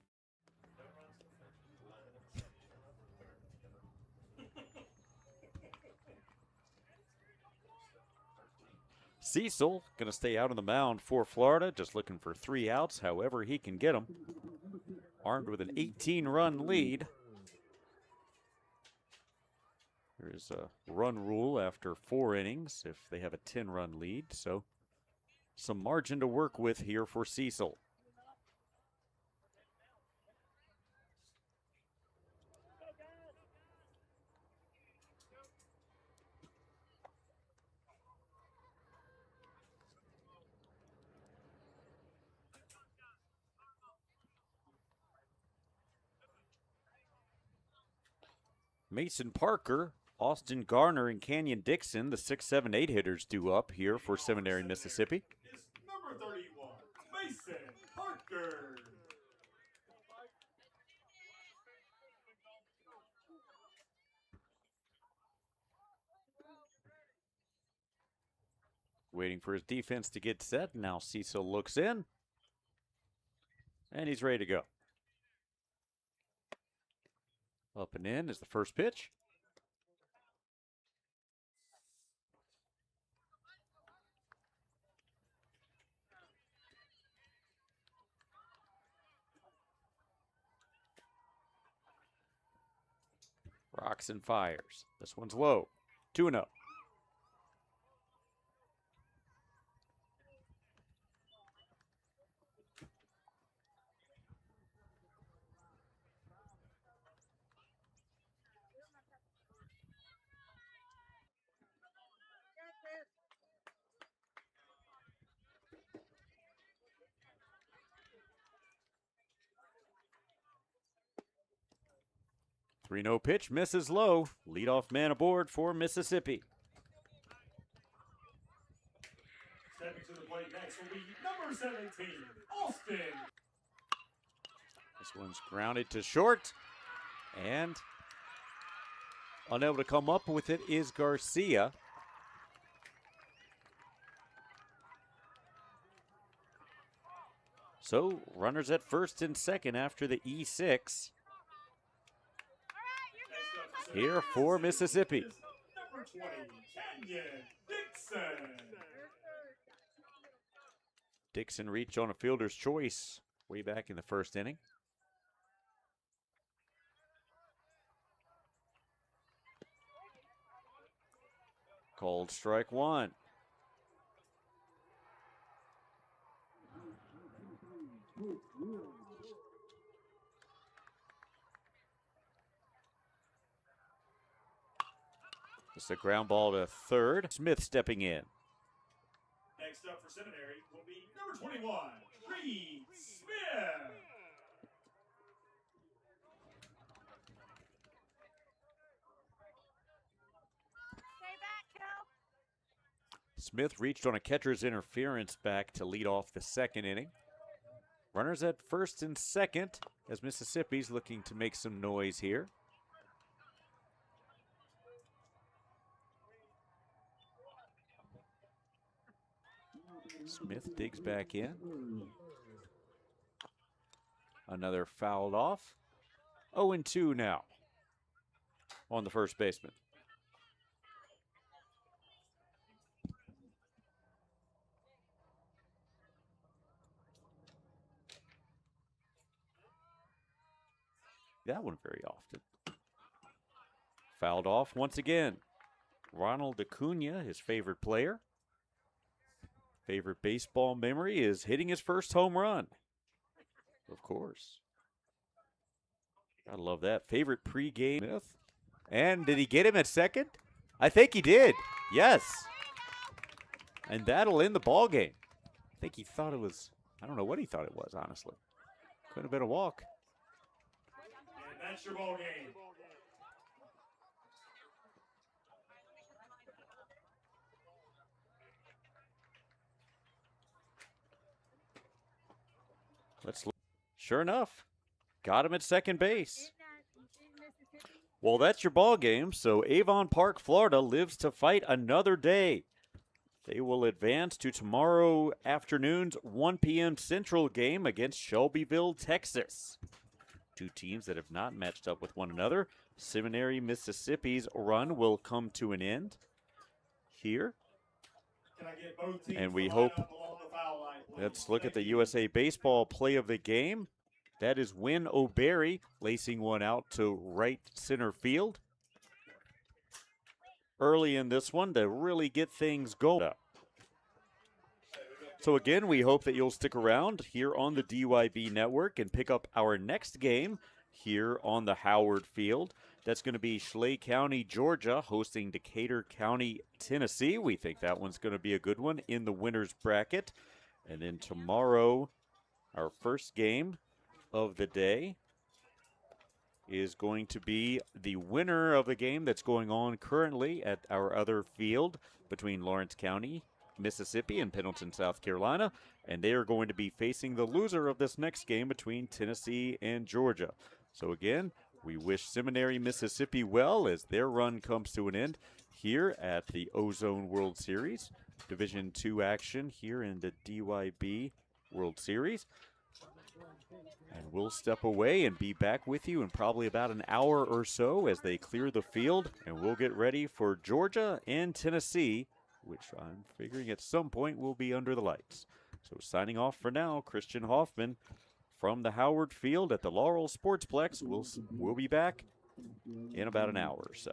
Cecil going to stay out on the mound for Florida, just looking for 3 outs, however he can get them. Armed with an 18-run lead. There's a run rule after 4 innings if they have a 10-run lead, so some margin to work with here for Cecil. Mason Parker, Austin Garner, and Canyon Dixon, the 6, 7, 8 hitters due up here for Seminary, Mississippi. Is number 31, Mason Parker. Waiting for his defense to get set. Now Cecil looks in. And he's ready to go. Up and in is the first pitch. Rocks and fires. This one's low. 2-0. 3-0 pitch misses low. Leadoff man aboard for Mississippi. Stepping to the plate next will be number 17, Austin. This one's grounded to short, and unable to come up with it is Garcia. So runners at first and second after the E6. Here for Mississippi. Number 20, Kenyon Dixon. Dixon reached on a fielder's choice way back in the first inning. Called strike one. It's a ground ball to third. Smith stepping in. Next up for Seminary will be number 21, Reed Smith. Stay back, Cal. Smith reached on a catcher's interference back to lead off the second inning. Runners at first and second as Mississippi's looking to make some noise here. Smith digs back in. Another fouled off. 0-2 now on the first baseman. That one very often. Fouled off once again. Ronald Acuna, his favorite player. Favorite baseball memory is hitting his first home run. Of course. Gotta love that. Favorite pregame myth. And did he get him at second? I think he did. Yes. And that'll end the ball game. I think he thought it was, I don't know what he thought it was, honestly. Could have been a walk. And that's your ball game. Let's look. Sure enough, got him at second base. Well, that's your ball game. So Avon Park, Florida lives to fight another day. They will advance to tomorrow afternoon's 1 p.m. Central game against Shelbyville, Texas. Two teams that have not matched up with one another. Seminary, Mississippi's run will come to an end here. Can I get both teams And we to line hope. up along the foul line, please? Let's look at Thank the you. USA Baseball play of the game. That is Wynn O'Berry lacing one out to right center field. Early in this one to really get things going. So again, we hope that you'll stick around here on the DYB network and pick up our next game here on the Howard Field. That's going to be Schley County, Georgia, hosting Decatur County, Tennessee. We think that one's going to be a good one in the winner's bracket. And then tomorrow, our first game of the day is going to be the winner of the game that's going on currently at our other field between Lawrence County, Mississippi, and Pendleton, South Carolina. And they are going to be facing the loser of this next game between Tennessee and Georgia. So again, we wish Seminary, Mississippi well as their run comes to an end here at the Ozone World Series. Division II action here in the DYB World Series. And we'll step away and be back with you in probably about an hour or so as they clear the field. And we'll get ready for Georgia and Tennessee, which I'm figuring at some point will be under the lights. So signing off for now, Christian Hoffman from the Howard Field at the Laurel Sportsplex. We'll be back in about an hour or so.